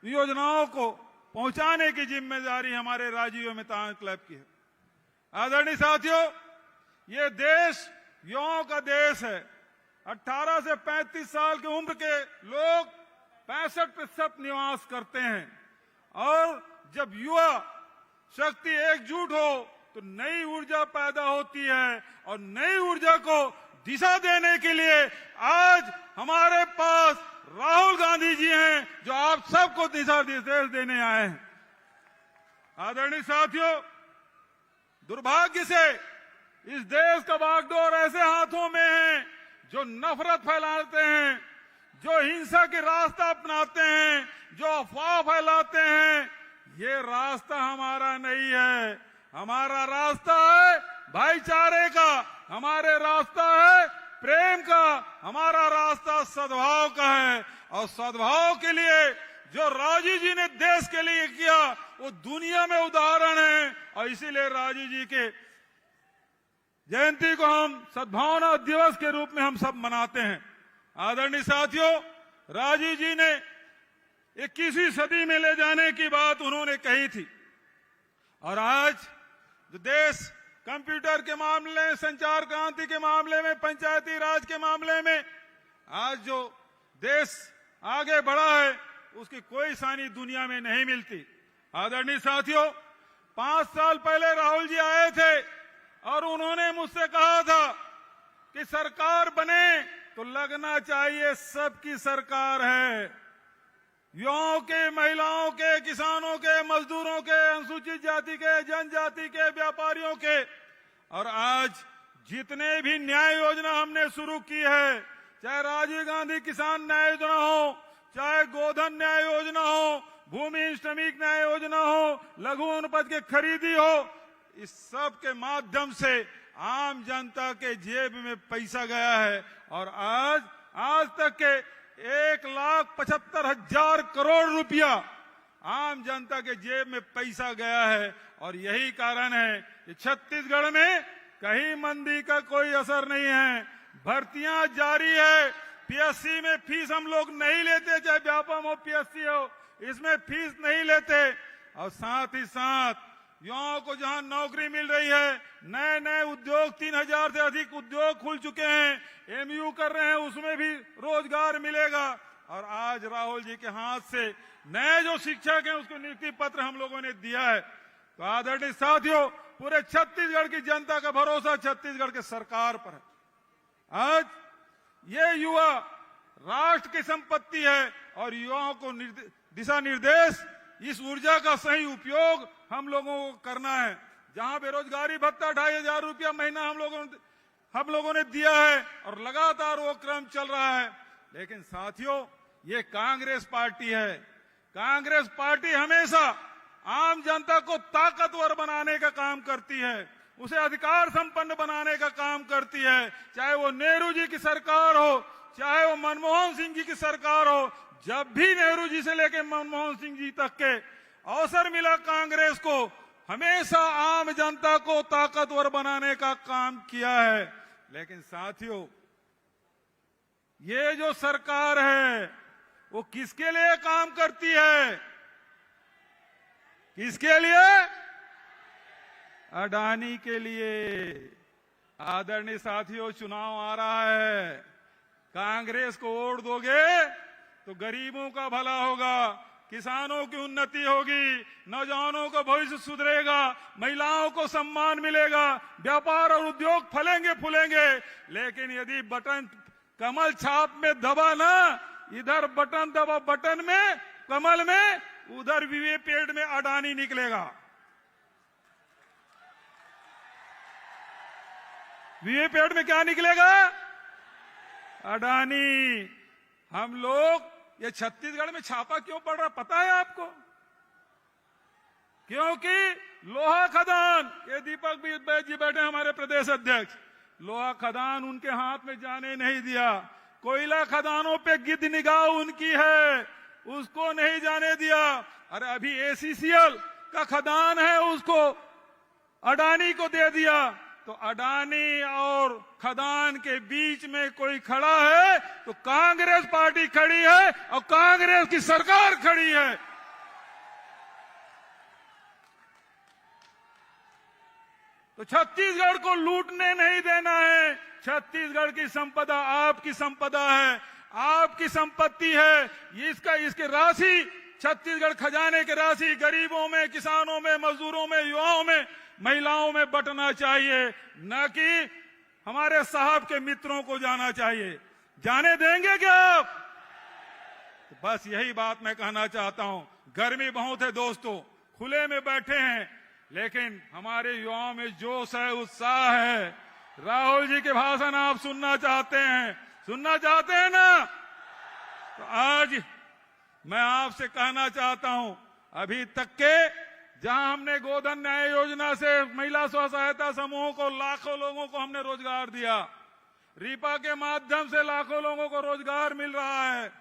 योजनाओं को पहुंचाने की जिम्मेदारी हमारे राजीव युवा क्लब की है। आदरणीय साथियों, ये देश युवाओं का देश है। 18 से 35 साल की उम्र के लोग 65% निवास करते हैं। और जब युवा शक्ति एकजुट हो तो नई ऊर्जा पैदा होती है, और नई ऊर्जा को दिशा देने के लिए आज हमारे पास राहुल गांधी जी हैं, जो आप सबको दिशा निर्देश देने आए हैं। आदरणीय साथियों, दुर्भाग्य से इस देश का बागडोर ऐसे हाथों में है जो नफरत फैलाते हैं, जो हिंसा के रास्ता अपनाते हैं, जो अफवाह फैलाते हैं। ये रास्ता हमारा नहीं है। हमारा रास्ता है भाईचारे का, हमारे रास्ता है प्रेम का, हमारा रास्ता सद्भाव का है। और सद्भाव के लिए जो राजीव जी ने देश के लिए किया, वो दुनिया में उदाहरण है। और इसीलिए राजीव जी के जयंती को हम सद्भावना दिवस के रूप में हम सब मनाते हैं। आदरणीय साथियों, राजीव जी ने 21वीं सदी में ले जाने की बात उन्होंने कही थी, और आज जो देश कंप्यूटर के मामले में, संचार क्रांति के मामले में, पंचायती राज के मामले में आज जो देश आगे बढ़ा है, उसकी कोई सानी दुनिया में नहीं मिलती। आदरणीय साथियों, 5 साल पहले राहुल जी आए थे और उन्होंने मुझसे कहा था कि सरकार बने तो लगना चाहिए सबकी सरकार है, युवाओं के, महिलाओं के, किसानों के, मजदूरों के, अनुसूचित जाति के, जनजाति के, व्यापारियों के। और आज जितने भी न्याय योजना हमने शुरू की है, चाहे राजीव गांधी किसान न्याय योजना हो, चाहे गोधन न्याय योजना हो, भूमि श्रमिक न्याय योजना हो, लघु वनोपज के खरीदी हो, इस सब के माध्यम से आम जनता के जेब में पैसा गया है। और आज तक के 1,75,000 करोड़ रुपया आम जनता के जेब में पैसा गया है। और यही कारण है कि छत्तीसगढ़ में कहीं मंदी का कोई असर नहीं है, भर्तियां जारी है। पीएससी में फीस हम लोग नहीं लेते, चाहे व्यापम हो, पीएससी हो, इसमें फीस नहीं लेते। और साथ ही साथ युवाओं को जहां नौकरी मिल रही है, नए नए उद्योग, 3,000 से अधिक उद्योग खुल चुके हैं, एमयू कर रहे हैं, उसमें भी रोजगार मिलेगा। और आज राहुल जी के हाथ से नए जो शिक्षक हैं उसको नियुक्ति पत्र हम लोगों ने दिया है। तो आदरणीय साथियों, पूरे छत्तीसगढ़ की जनता का भरोसा छत्तीसगढ़ के सरकार पर है। आज ये युवा राष्ट्र की संपत्ति है और युवाओं को दिशा निर्देश, इस ऊर्जा का सही उपयोग हम लोगों को करना है। जहां बेरोजगारी भत्ता 2,500 रुपया महीना हम लोगों ने दिया है और लगातार वो क्रम चल रहा है। लेकिन साथियों, ये कांग्रेस पार्टी है। कांग्रेस पार्टी हमेशा आम जनता को ताकतवर बनाने का काम करती है, उसे अधिकार संपन्न बनाने का काम करती है। चाहे वो नेहरू जी की सरकार हो, चाहे वो मनमोहन सिंह जी की सरकार हो, जब भी नेहरू जी से लेकर मनमोहन सिंह जी तक के अवसर मिला, कांग्रेस को हमेशा आम जनता को ताकतवर बनाने का काम किया है। लेकिन साथियों, ये जो सरकार है वो किसके लिए काम करती है? किसके लिए? अडानी के लिए। आदरणीय साथियों, चुनाव आ रहा है, कांग्रेस को वोट दोगे तो गरीबों का भला होगा, किसानों की उन्नति होगी, नौजवानों का भविष्य सुधरेगा, महिलाओं को सम्मान मिलेगा, व्यापार और उद्योग फलेंगे फूलेंगे। लेकिन यदि बटन कमल छाप में दबा ना, इधर बटन दबा बटन में, कमल में, उधर विवे पेड़ में अडानी निकलेगा। विवे पेड़ में क्या निकलेगा? अडानी। हम लोग ये छत्तीसगढ़ में छापा क्यों पड़ रहा पता है आपको? क्योंकि लोहा खदान, ये दीपक जी बैठे हमारे प्रदेश अध्यक्ष, लोहा खदान उनके हाथ में जाने नहीं दिया। कोयला खदानों पे गिद्ध निगाह उनकी है, उसको नहीं जाने दिया। अरे अभी एसीसीएल का खदान है, उसको अडानी को दे दिया। तो अडानी और खदान के बीच में कोई खड़ा है तो कांग्रेस पार्टी खड़ी है और कांग्रेस की सरकार खड़ी है। तो छत्तीसगढ़ को लूटने नहीं देना है। छत्तीसगढ़ की संपदा आपकी संपदा है, आपकी संपत्ति है। इसके राशि, छत्तीसगढ़ खजाने की राशि गरीबों में, किसानों में, मजदूरों में, युवाओं में, महिलाओं में बंटना चाहिए, न कि हमारे साहब के मित्रों को जाना चाहिए। जाने देंगे क्या आप? तो बस यही बात मैं कहना चाहता हूं। गर्मी बहुत है दोस्तों, खुले में बैठे हैं, लेकिन हमारे युवाओं में जोश है, उत्साह है। राहुल जी के भाषण आप सुनना चाहते हैं, सुनना चाहते हैं ना? तो आज मैं आपसे कहना चाहता हूं, अभी तक के जहां हमने गोधन न्याय योजना से महिला स्व सहायता समूहों को, लाखों लोगों को हमने रोजगार दिया, रीपा के माध्यम से लाखों लोगों को रोजगार मिल रहा है।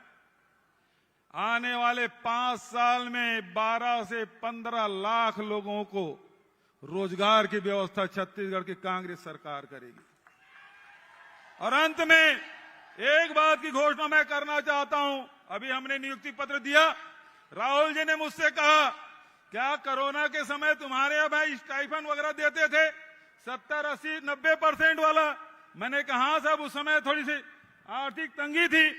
आने वाले 5 साल में 12 से 15 लाख लोगों को रोजगार की व्यवस्था छत्तीसगढ़ की कांग्रेस सरकार करेगी। और अंत में एक बात की घोषणा मैं करना चाहता हूं। अभी हमने नियुक्ति पत्र दिया। राहुल जी ने मुझसे कहा, क्या कोरोना के समय तुम्हारे यहाँ भाई स्टाइफन वगैरह देते थे 70, 80, 90% वाला? मैंने कहा हाँ साहब, उस समय थोड़ी सी आर्थिक तंगी थी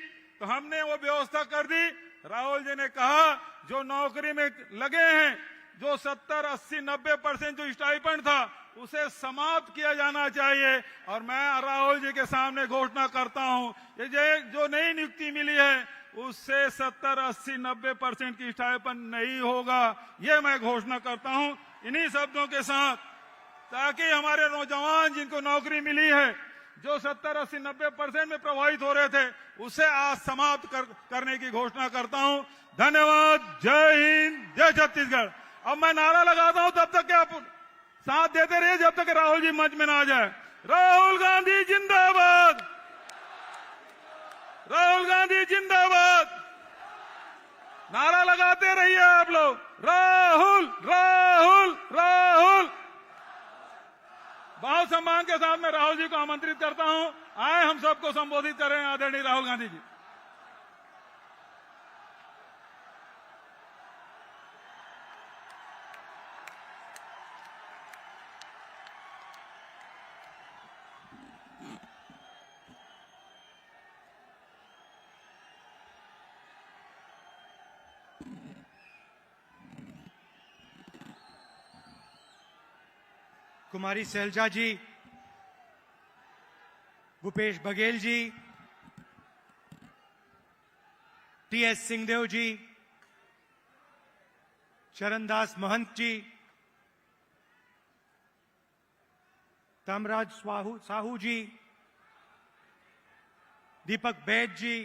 तो हमने वो व्यवस्था कर दी। राहुल जी ने कहा जो नौकरी में लगे हैं, जो 70, 80, 90% जो स्टाइपेंड था उसे समाप्त किया जाना चाहिए। और मैं राहुल जी के सामने घोषणा करता हूं, ये जो नई नियुक्ति मिली है उससे 70, 80, 90% की स्टाइपेंड नहीं होगा। ये मैं घोषणा करता हूं इन्हीं शब्दों के साथ, ताकि हमारे नौजवान जिनको नौकरी मिली है, जो 70, 80, 90% में प्रभावित हो रहे थे, उसे आज समाप्त करने की घोषणा करता हूं। धन्यवाद। जय हिंद, जय छत्तीसगढ़। अब मैं नारा लगाता हूं, तब तक आप साथ देते रहिए जब तक राहुल जी मंच में ना आ जाए। राहुल गांधी जिंदाबाद, राहुल गांधी जिंदाबाद। नारा लगाते रहिए आप लोग, राहुल राहुल राहुल। बहुत सम्मान के साथ मैं राहुल जी को आमंत्रित करता हूं, आए हम सबको संबोधित करें आदरणीय राहुल गांधी जी। कुमारी सैलजा जी, भूपेश बघेल जी, टीएस सिंहदेव जी, चरणदास महंत जी, तमराज साहू जी, दीपक बैद जी,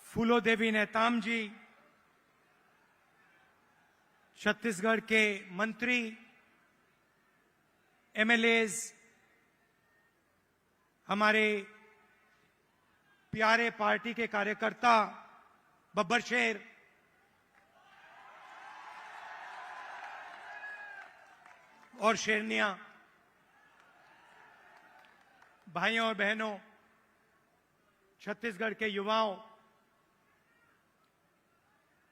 फूलो देवी नेताम जी, छत्तीसगढ़ के मंत्री, एमएलएज, हमारे प्यारे पार्टी के कार्यकर्ता, बब्बर शेर, और शेरनिया, भाइयों और बहनों, छत्तीसगढ़ के युवाओं,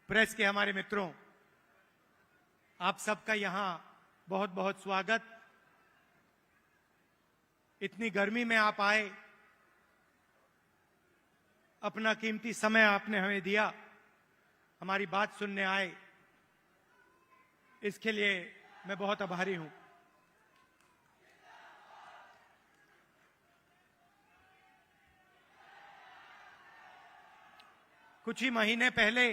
प्रेस के हमारे मित्रों, आप सबका यहां बहुत बहुत स्वागत। इतनी गर्मी में आप आए, अपना कीमती समय आपने हमें दिया, हमारी बात सुनने आए, इसके लिए मैं बहुत आभारी हूं। कुछ ही महीने पहले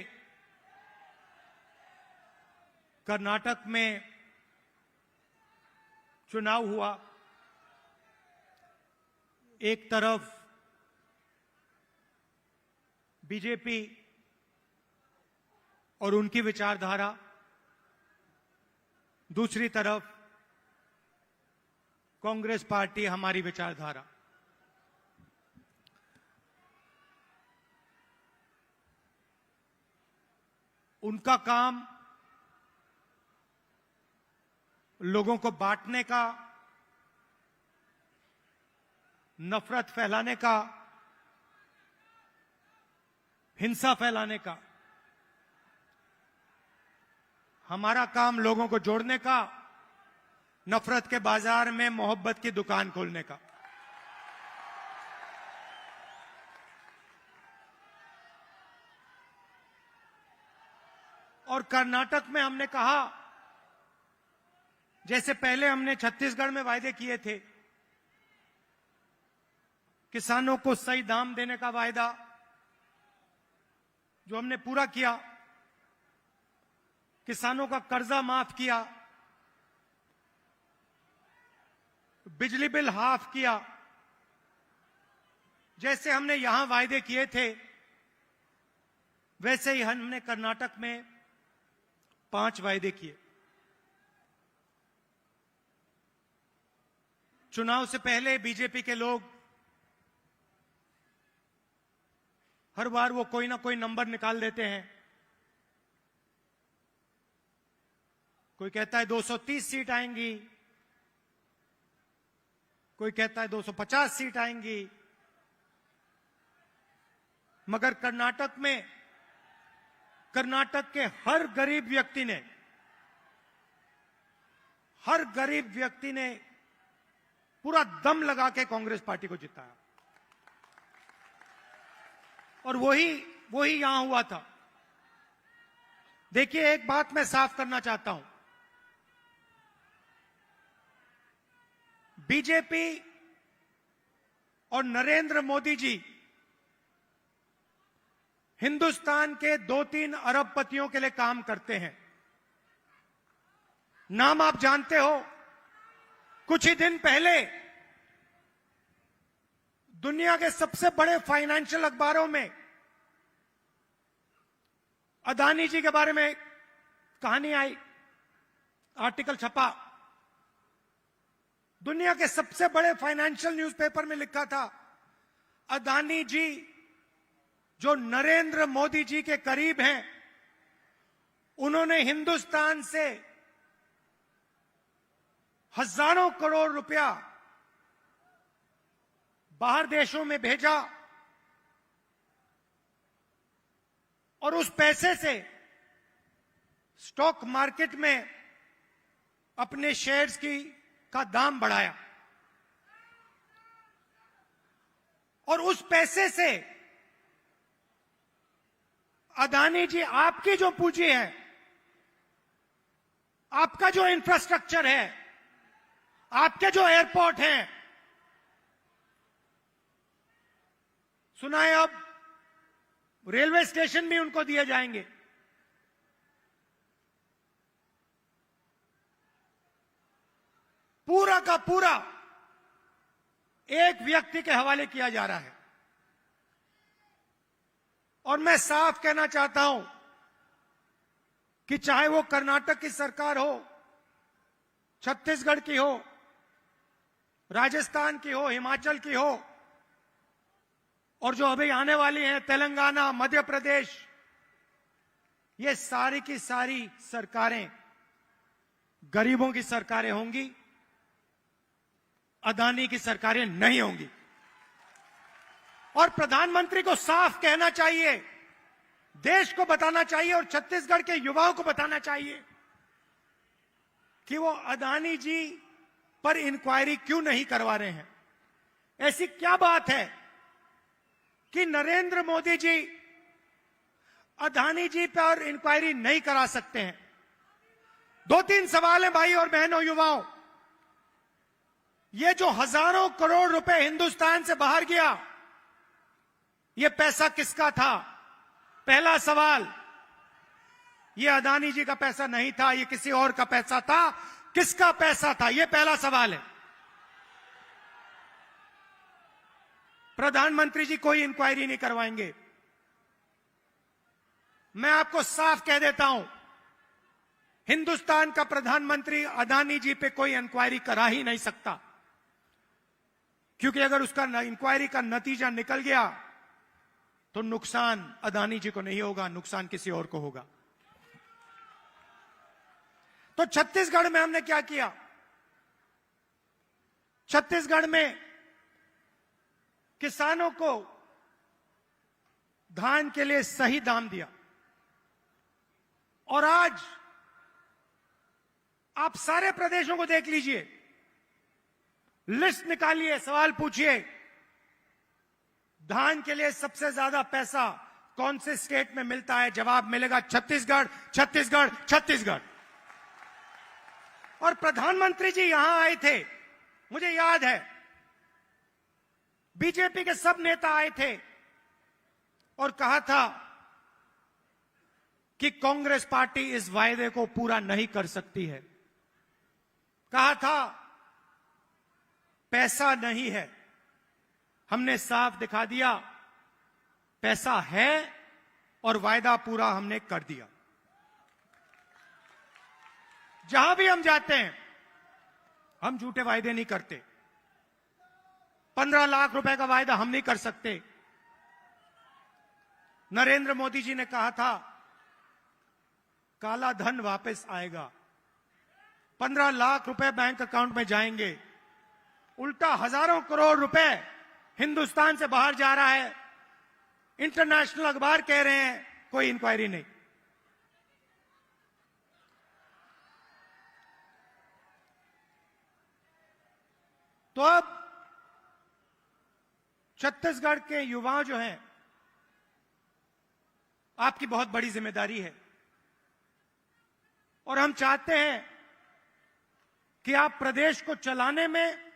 कर्नाटक में चुनाव हुआ। एक तरफ बीजेपी और उनकी विचारधारा, दूसरी तरफ कांग्रेस पार्टी, हमारी विचारधारा। उनका काम लोगों को बांटने का, नफरत फैलाने का, हिंसा फैलाने का। हमारा काम लोगों को जोड़ने का, नफरत के बाजार में मोहब्बत की दुकान खोलने का। और कर्नाटक में हमने कहा, जैसे पहले हमने छत्तीसगढ़ में वायदे किए थे, किसानों को सही दाम देने का वायदा जो हमने पूरा किया, किसानों का कर्जा माफ किया, बिजली बिल हाफ किया, जैसे हमने यहां वायदे किए थे वैसे ही हमने कर्नाटक में 5 वायदे किए। चुनाव से पहले बीजेपी के लोग हर बार वो कोई ना कोई नंबर निकाल देते हैं, कोई कहता है 230 सीट आएंगी, कोई कहता है 250 सीट आएंगी, मगर कर्नाटक के हर गरीब व्यक्ति ने पूरा दम लगा के कांग्रेस पार्टी को जिताया। और वही यहां हुआ था। देखिए, एक बात मैं साफ करना चाहता हूं, बीजेपी और नरेंद्र मोदी जी हिंदुस्तान के 2-3 अरबपतियों के लिए काम करते हैं। नाम आप जानते हो। कुछ ही दिन पहले दुनिया के सबसे बड़े फाइनेंशियल अखबारों में अदानी जी के बारे में कहानी आई, आर्टिकल छपा। दुनिया के सबसे बड़े फाइनेंशियल न्यूज़पेपर में लिखा था, अदानी जी जो नरेंद्र मोदी जी के करीब हैं, उन्होंने हिंदुस्तान से हजारों करोड़ रुपया बाहर देशों में भेजा और उस पैसे से स्टॉक मार्केट में अपने शेयर्स का दाम बढ़ाया। और उस पैसे से अदानी जी, आपकी जो पूंजी है, आपका जो इंफ्रास्ट्रक्चर है, आपके जो एयरपोर्ट हैं, सुना है अब रेलवे स्टेशन भी उनको दिए जाएंगे। पूरा का पूरा एक व्यक्ति के हवाले किया जा रहा है। और मैं साफ कहना चाहता हूं कि चाहे वो कर्नाटक की सरकार हो, छत्तीसगढ़ की हो, राजस्थान की हो, हिमाचल की हो, और जो अभी आने वाली हैं तेलंगाना, मध्य प्रदेश, ये सारी की सारी सरकारें गरीबों की सरकारें होंगी, अदानी की सरकारें नहीं होंगी। और प्रधानमंत्री को साफ कहना चाहिए, देश को बताना चाहिए और छत्तीसगढ़ के युवाओं को बताना चाहिए कि वो अदानी जी पर इंक्वायरी क्यों नहीं करवा रहे हैं। ऐसी क्या बात है कि नरेंद्र मोदी जी अदानी जी पर इंक्वायरी नहीं करा सकते हैं? 2-3 सवाल हैं भाई और बहनों, युवाओं। ये जो हजारों करोड़ रुपए हिंदुस्तान से बाहर गया, ये पैसा किसका था? पहला सवाल, ये अदानी जी का पैसा नहीं था, ये किसी और का पैसा था। किसका पैसा था? ये पहला सवाल है। प्रधानमंत्री जी कोई इंक्वायरी नहीं करवाएंगे। मैं आपको साफ कह देता हूं, हिंदुस्तान का प्रधानमंत्री अदानी जी पे कोई इंक्वायरी करा ही नहीं सकता, क्योंकि अगर उसका इंक्वायरी का नतीजा निकल गया तो नुकसान अदानी जी को नहीं होगा, नुकसान किसी और को होगा। तो छत्तीसगढ़ में हमने क्या किया? छत्तीसगढ़ में किसानों को धान के लिए सही दाम दिया। और आज आप सारे प्रदेशों को देख लीजिए, लिस्ट निकालिए, सवाल पूछिए, धान के लिए सबसे ज्यादा पैसा कौन से स्टेट में मिलता है? जवाब मिलेगा छत्तीसगढ़, छत्तीसगढ़, छत्तीसगढ़। और प्रधानमंत्री जी यहां आए थे, मुझे याद है, बीजेपी के सब नेता आए थे और कहा था कि कांग्रेस पार्टी इस वायदे को पूरा नहीं कर सकती है। कहा था पैसा नहीं है। हमने साफ दिखा दिया, पैसा है और वायदा पूरा हमने कर दिया। जहां भी हम जाते हैं, हम झूठे वायदे नहीं करते। 15 लाख रुपए का वायदा हम नहीं कर सकते। नरेंद्र मोदी जी ने कहा था काला धन वापस आएगा, 15 लाख रुपए बैंक अकाउंट में जाएंगे, उल्टा हजारों करोड़ रुपए हिंदुस्तान से बाहर जा रहा है। इंटरनेशनल अखबार कह रहे हैं कोई इंक्वायरी नहीं। तो अब छत्तीसगढ़ के युवा जो हैं, आपकी बहुत बड़ी जिम्मेदारी है और हम चाहते हैं कि आप प्रदेश को चलाने में,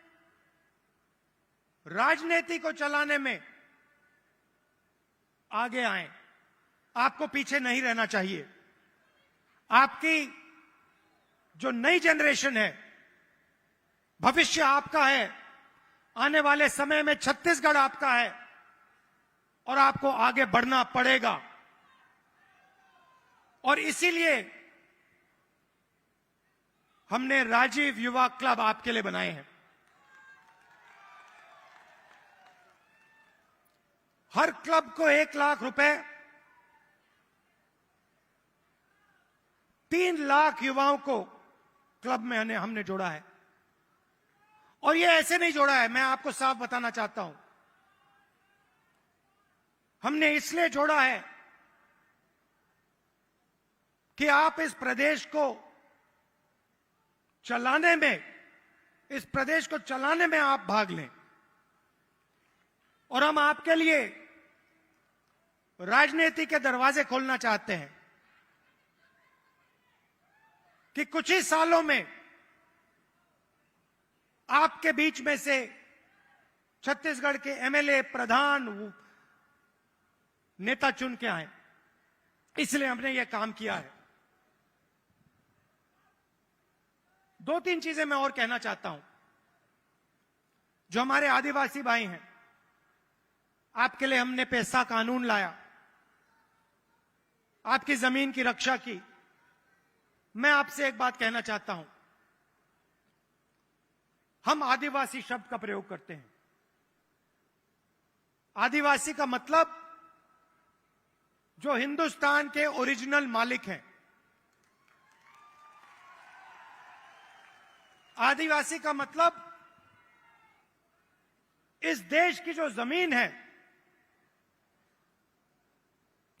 राजनीति को चलाने में आगे आएं। आपको पीछे नहीं रहना चाहिए। आपकी जो नई जनरेशन है, भविष्य आपका है। आने वाले समय में छत्तीसगढ़ आपका है और आपको आगे बढ़ना पड़ेगा। और इसीलिए हमने राजीव युवा क्लब आपके लिए बनाए हैं। हर क्लब को 1 लाख रुपए, 3 लाख युवाओं को क्लब में हमने जोड़ा है। और ये ऐसे नहीं जोड़ा है, मैं आपको साफ बताना चाहता हूं। हमने इसलिए जोड़ा है कि आप इस प्रदेश को चलाने में, इस प्रदेश को चलाने में आप भाग लें। और हम आपके लिए राजनीति के दरवाजे खोलना चाहते हैं कि कुछ ही सालों में आपके बीच में से छत्तीसगढ़ के एमएलए, प्रधान, नेता चुन के आए। इसलिए हमने यह काम किया है। 2-3 चीजें मैं और कहना चाहता हूं। जो हमारे आदिवासी भाई हैं, आपके लिए हमने पैसा कानून लाया, आपकी जमीन की रक्षा की। मैं आपसे एक बात कहना चाहता हूं। हम आदिवासी शब्द का प्रयोग करते हैं। आदिवासी का मतलब जो हिंदुस्तान के ओरिजिनल मालिक हैं। आदिवासी का मतलब इस देश की जो जमीन है,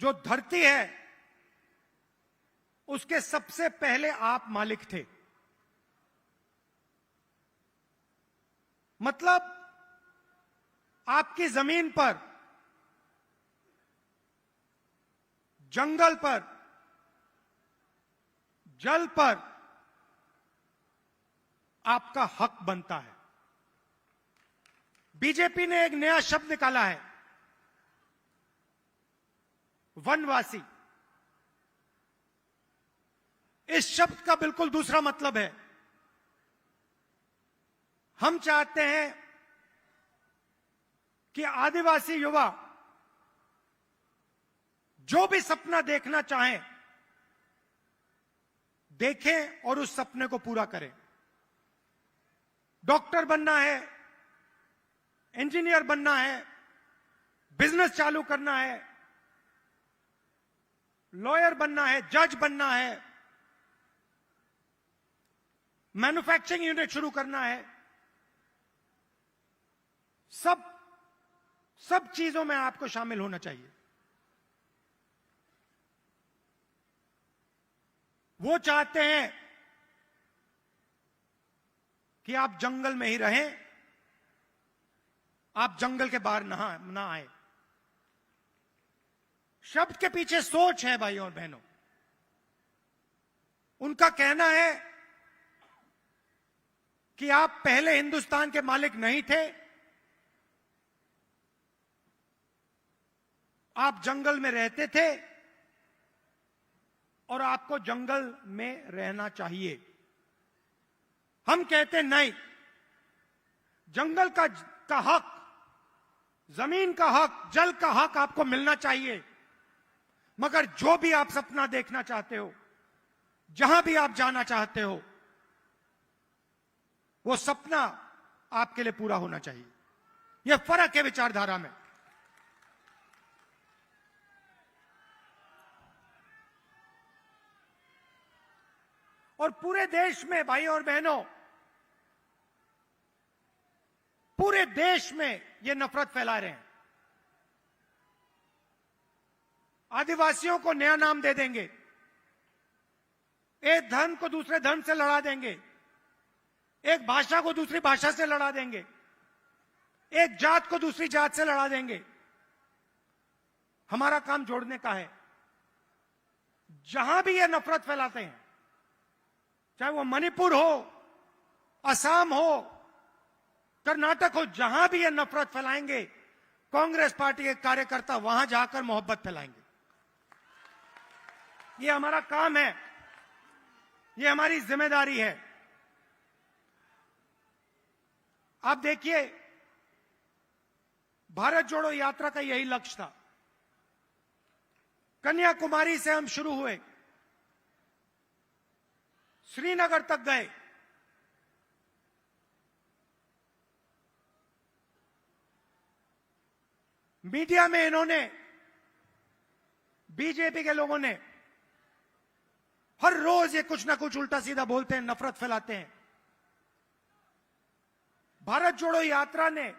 जो धरती है, उसके सबसे पहले आप मालिक थे। मतलब आपकी जमीन पर, जंगल पर, जल पर आपका हक बनता है। बीजेपी ने एक नया शब्द निकाला है, वनवासी। इस शब्द का बिल्कुल दूसरा मतलब है। हम चाहते हैं कि आदिवासी युवा जो भी सपना देखना चाहें, देखें और उस सपने को पूरा करें। डॉक्टर बनना है, इंजीनियर बनना है, बिजनेस चालू करना है, लॉयर बनना है, जज बनना है, मैन्युफैक्चरिंग यूनिट शुरू करना है, सब चीजों में आपको शामिल होना चाहिए। वो चाहते हैं कि आप जंगल में ही रहें, आप जंगल के बाहर ना आए। शब्द के पीछे सोच है भाइयों और बहनों। उनका कहना है कि आप पहले हिंदुस्तान के मालिक नहीं थे, आप जंगल में रहते थे और आपको जंगल में रहना चाहिए। हम कहते नहीं, जंगल का हक, जमीन का हक, जल का हक आपको मिलना चाहिए। मगर जो भी आप सपना देखना चाहते हो, जहां भी आप जाना चाहते हो, वो सपना आपके लिए पूरा होना चाहिए। यह फर्क है विचारधारा में। और पूरे देश में भाई और बहनों, पूरे देश में ये नफरत फैला रहे हैं। आदिवासियों को नया नाम दे देंगे, एक धर्म को दूसरे धर्म से लड़ा देंगे, एक भाषा को दूसरी भाषा से लड़ा देंगे, एक जात को दूसरी जात से लड़ा देंगे। हमारा काम जोड़ने का है। जहां भी ये नफरत फैलाते हैं, चाहे वो मणिपुर हो, असम हो, कर्नाटक हो, जहां भी ये नफरत फैलाएंगे, कांग्रेस पार्टी के कार्यकर्ता वहां जाकर मोहब्बत फैलाएंगे। ये हमारा काम है, ये हमारी जिम्मेदारी है। आप देखिए, भारत जोड़ो यात्रा का यही लक्ष्य था। कन्याकुमारी से हम शुरू हुए, श्रीनगर तक गए, मीडिया में इन्होंने, बीजेपी के लोगों ने हर रोज ये कुछ ना कुछ उल्टा सीधा बोलते हैं, नफरत फैलाते हैं। भारत जोड़ो यात्रा ने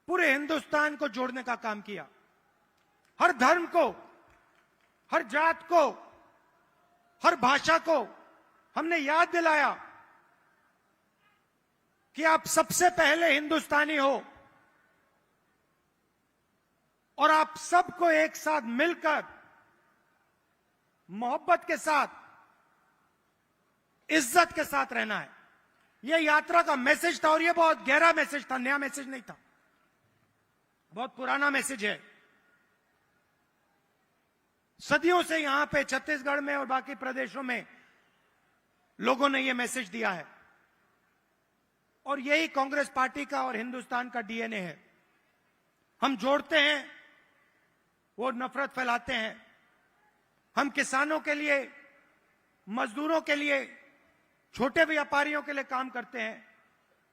पूरे हिंदुस्तान को जोड़ने का काम किया। हर धर्म को, हर जात को, हर भाषा को हमने याद दिलाया कि आप सबसे पहले हिंदुस्तानी हो और आप सबको एक साथ मिलकर मोहब्बत के साथ, इज्जत के साथ रहना है। यह यात्रा का मैसेज था और यह बहुत गहरा मैसेज था, नया मैसेज नहीं था, बहुत पुराना मैसेज है। सदियों से यहां पे छत्तीसगढ़ में और बाकी प्रदेशों में लोगों ने यह मैसेज दिया है और यही कांग्रेस पार्टी का और हिंदुस्तान का डीएनए है। हम जोड़ते हैं, वो नफरत फैलाते हैं। हम किसानों के लिए, मजदूरों के लिए, छोटे व्यापारियों के लिए काम करते हैं,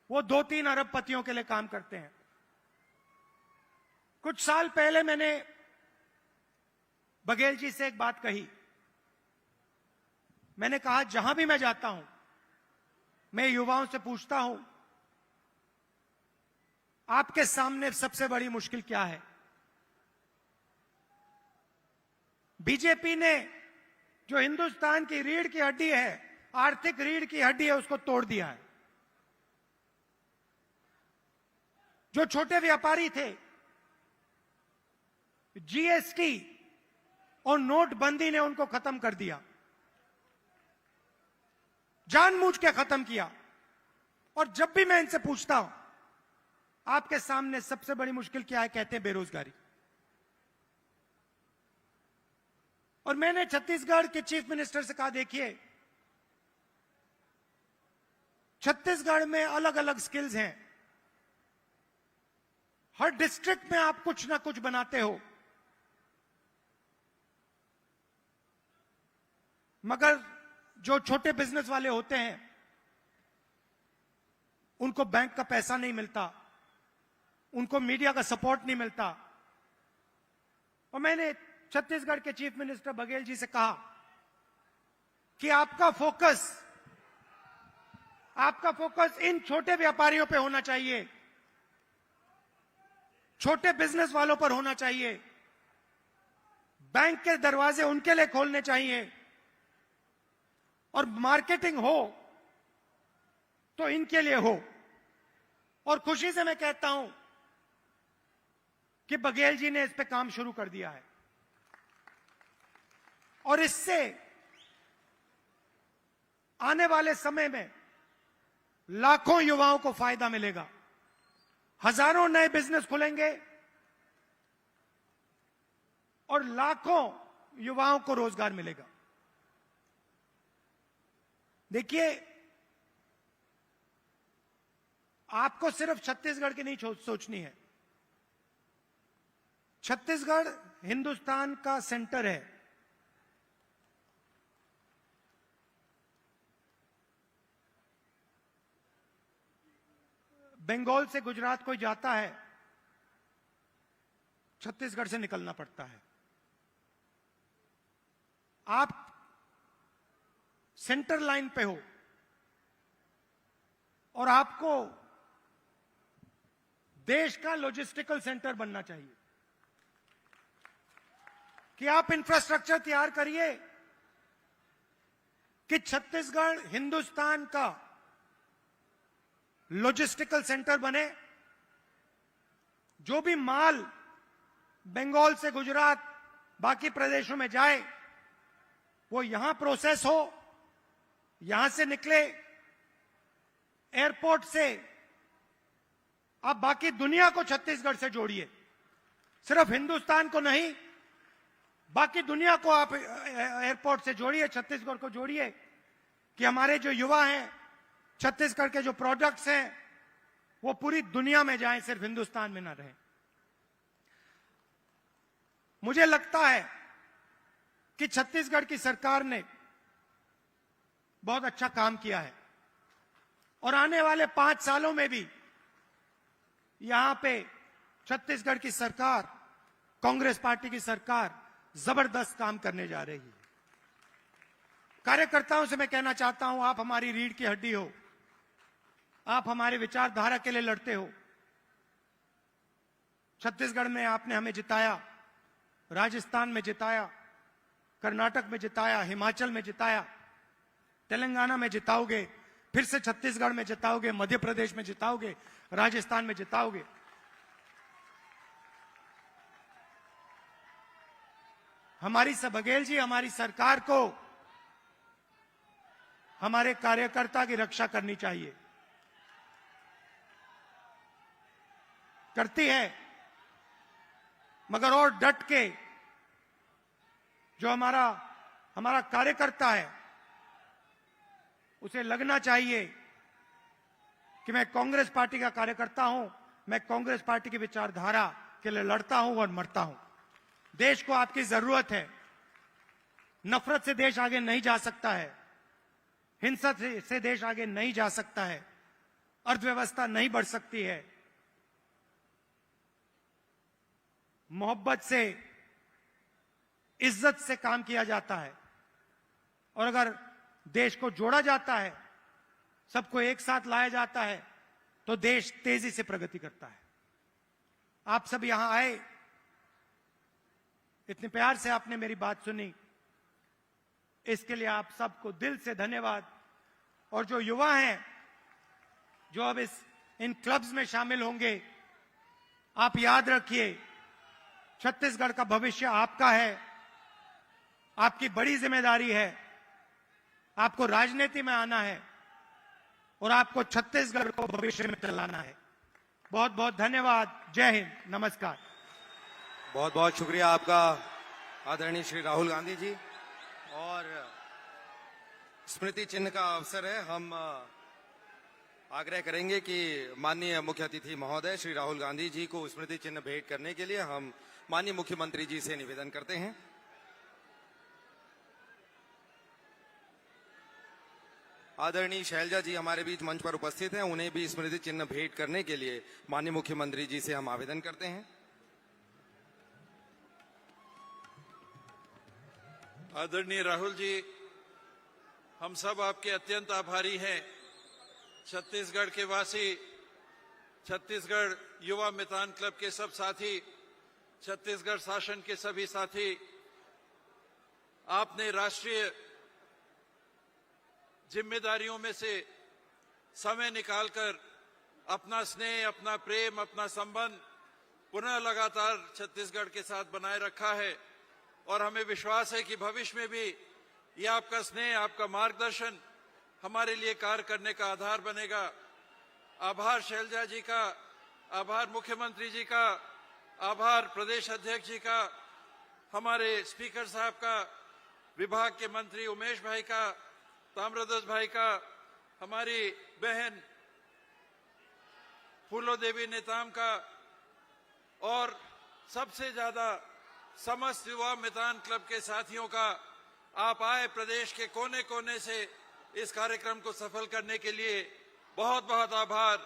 वो 2-3 अरबपतियों के लिए काम करते हैं। कुछ साल पहले मैंने बघेल जी से एक बात कही। मैंने कहा, जहां भी मैं जाता हूं, मैं युवाओं से पूछता हूं, आपके सामने सबसे बड़ी मुश्किल क्या है? बीजेपी ने जो हिंदुस्तान की रीढ़ की हड्डी है, आर्थिक रीढ़ की हड्डी है, उसको तोड़ दिया है। जो छोटे व्यापारी थे, जीएसटी और नोटबंदी ने उनको खत्म कर दिया, जानबूझ के खत्म किया। और जब भी मैं इनसे पूछता हूं, आपके सामने सबसे बड़ी मुश्किल क्या है, कहते हैं बेरोजगारी। और मैंने छत्तीसगढ़ के चीफ मिनिस्टर से कहा, देखिए, छत्तीसगढ़ में अलग अलग स्किल्स हैं, हर डिस्ट्रिक्ट में आप कुछ ना कुछ बनाते हो, मगर जो छोटे बिजनेस वाले होते हैं उनको बैंक का पैसा नहीं मिलता, उनको मीडिया का सपोर्ट नहीं मिलता। और मैंने छत्तीसगढ़ के चीफ मिनिस्टर बघेल जी से कहा कि आपका फोकस इन छोटे व्यापारियों पे होना चाहिए, छोटे बिजनेस वालों पर होना चाहिए, बैंक के दरवाजे उनके लिए खोलने चाहिए, और मार्केटिंग हो तो इनके लिए हो। और खुशी से मैं कहता हूं कि बघेल जी ने इस पे काम शुरू कर दिया है और इससे आने वाले समय में लाखों युवाओं को फायदा मिलेगा, हजारों नए बिजनेस खुलेंगे और लाखों युवाओं को रोजगार मिलेगा। देखिए, आपको सिर्फ छत्तीसगढ़ की नहीं सोचनी है। छत्तीसगढ़ हिंदुस्तान का सेंटर है। बंगाल से गुजरात कोई जाता है, छत्तीसगढ़ से निकलना पड़ता है। आप सेंटर लाइन पे हो और आपको देश का लॉजिस्टिकल सेंटर बनना चाहिए कि आप इंफ्रास्ट्रक्चर तैयार करिए कि छत्तीसगढ़ हिंदुस्तान का लॉजिस्टिकल सेंटर बने। जो भी माल बंगाल से गुजरात बाकी प्रदेशों में जाए वो यहां प्रोसेस हो, यहां से निकले, एयरपोर्ट से आप बाकी दुनिया को छत्तीसगढ़ से जोड़िए, सिर्फ हिंदुस्तान को नहीं, बाकी दुनिया को आप एयरपोर्ट से जोड़िए, छत्तीसगढ़ को जोड़िए कि हमारे जो युवा हैं, छत्तीसगढ़ के जो प्रोडक्ट्स हैं वो पूरी दुनिया में जाएं, सिर्फ हिंदुस्तान में ना रहें। मुझे लगता है कि छत्तीसगढ़ की सरकार ने बहुत अच्छा काम किया है और आने वाले 5 सालों में भी यहां पे छत्तीसगढ़ की सरकार, कांग्रेस पार्टी की सरकार जबरदस्त काम करने जा रही है। कार्यकर्ताओं से मैं कहना चाहता हूं, आप हमारी रीढ़ की हड्डी हो, आप हमारे विचारधारा के लिए लड़ते हो। छत्तीसगढ़ में आपने हमें जिताया, राजस्थान में जिताया, कर्नाटक में जिताया, हिमाचल में जिताया, तेलंगाना में जिताओगे, फिर से छत्तीसगढ़ में जिताओगे, मध्य प्रदेश में जिताओगे, राजस्थान में जिताओगे। हमारी बघेल जी, हमारी सरकार को हमारे कार्यकर्ता की रक्षा करनी चाहिए, करती है, मगर और डट के जो हमारा कार्यकर्ता है उसे लगना चाहिए कि मैं कांग्रेस पार्टी का कार्यकर्ता हूं, मैं कांग्रेस पार्टी की विचारधारा के लिए लड़ता हूं और मरता हूं। देश को आपकी जरूरत है, नफरत से देश आगे नहीं जा सकता है, हिंसा से देश आगे नहीं जा सकता है, अर्थव्यवस्था नहीं बढ़ सकती है। मोहब्बत से, इज्जत से काम किया जाता है और अगर देश को जोड़ा जाता है, सबको एक साथ लाया जाता है तो देश तेजी से प्रगति करता है। आप सब यहां आए, इतने प्यार से आपने मेरी बात सुनी, इसके लिए आप सबको दिल से धन्यवाद। और जो युवा हैं जो अब इन क्लब्स में शामिल होंगे, आप याद रखिए छत्तीसगढ़ का भविष्य आपका है, आपकी बड़ी जिम्मेदारी है। आपको राजनीति में आना है और आपको छत्तीसगढ़ को भविष्य में चलाना है। बहुत बहुत धन्यवाद। जय हिंद, नमस्कार। बहुत बहुत शुक्रिया आपका आदरणीय श्री राहुल गांधी जी। और स्मृति चिन्ह का अवसर है, हम आग्रह करेंगे कि माननीय मुख्य अतिथि महोदय श्री राहुल गांधी जी को स्मृति चिन्ह भेंट करने के लिए हम माननीय मुख्यमंत्री जी से निवेदन करते हैं। आदरणीय शैलजा जी हमारे बीच मंच पर उपस्थित हैं, उन्हें भी स्मृति चिन्ह भेंट करने के लिए माननीय मुख्यमंत्री जी से हम आवेदन करते हैं। आदरणीय राहुल जी, हम सब आपके अत्यंत आभारी हैं। छत्तीसगढ़ के वासी, छत्तीसगढ़ युवा मितान क्लब के सब साथी, छत्तीसगढ़ शासन के सभी साथी, आपने राष्ट्रीय जिम्मेदारियों में से समय निकालकर अपना स्नेह, अपना प्रेम, अपना संबंध पुनः लगातार छत्तीसगढ़ के साथ बनाए रखा है और हमें विश्वास है कि भविष्य में भी ये आपका स्नेह, आपका मार्गदर्शन हमारे लिए कार्य करने का आधार बनेगा। आभार शैलजा जी का, आभार मुख्यमंत्री जी का, आभार प्रदेश अध्यक्ष जी का, हमारे स्पीकर साहब का, विभाग के मंत्री उमेश भाई का, ताम्रध्वज भाई का, हमारी बहन फूलो देवी नेताम का और सबसे ज्यादा समस्त युवा मितान क्लब के साथियों का। आप आए प्रदेश के कोने कोने से इस कार्यक्रम को सफल करने के लिए बहुत बहुत आभार,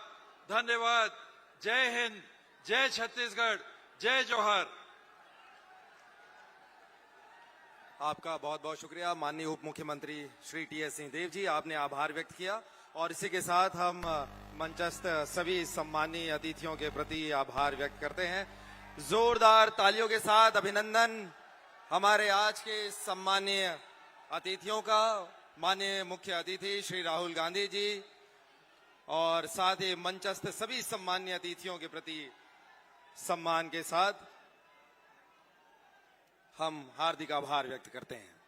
धन्यवाद। जय हिंद, जय छत्तीसगढ़, जय जोहार। आपका बहुत बहुत शुक्रिया माननीय उप मुख्यमंत्री श्री टी.एस. सिंहदेव जी, आपने आभार व्यक्त किया। और इसी के साथ हम मंचस्थ सभी सम्मानीय अतिथियों के प्रति आभार व्यक्त करते हैं। जोरदार तालियों के साथ अभिनंदन हमारे आज के सम्मानीय अतिथियों का, माननीय मुख्य अतिथि श्री राहुल गांधी जी और साथ ही मंचस्थ सभी सम्मानीय अतिथियों के प्रति सम्मान के साथ हम हार्दिक आभार व्यक्त करते हैं।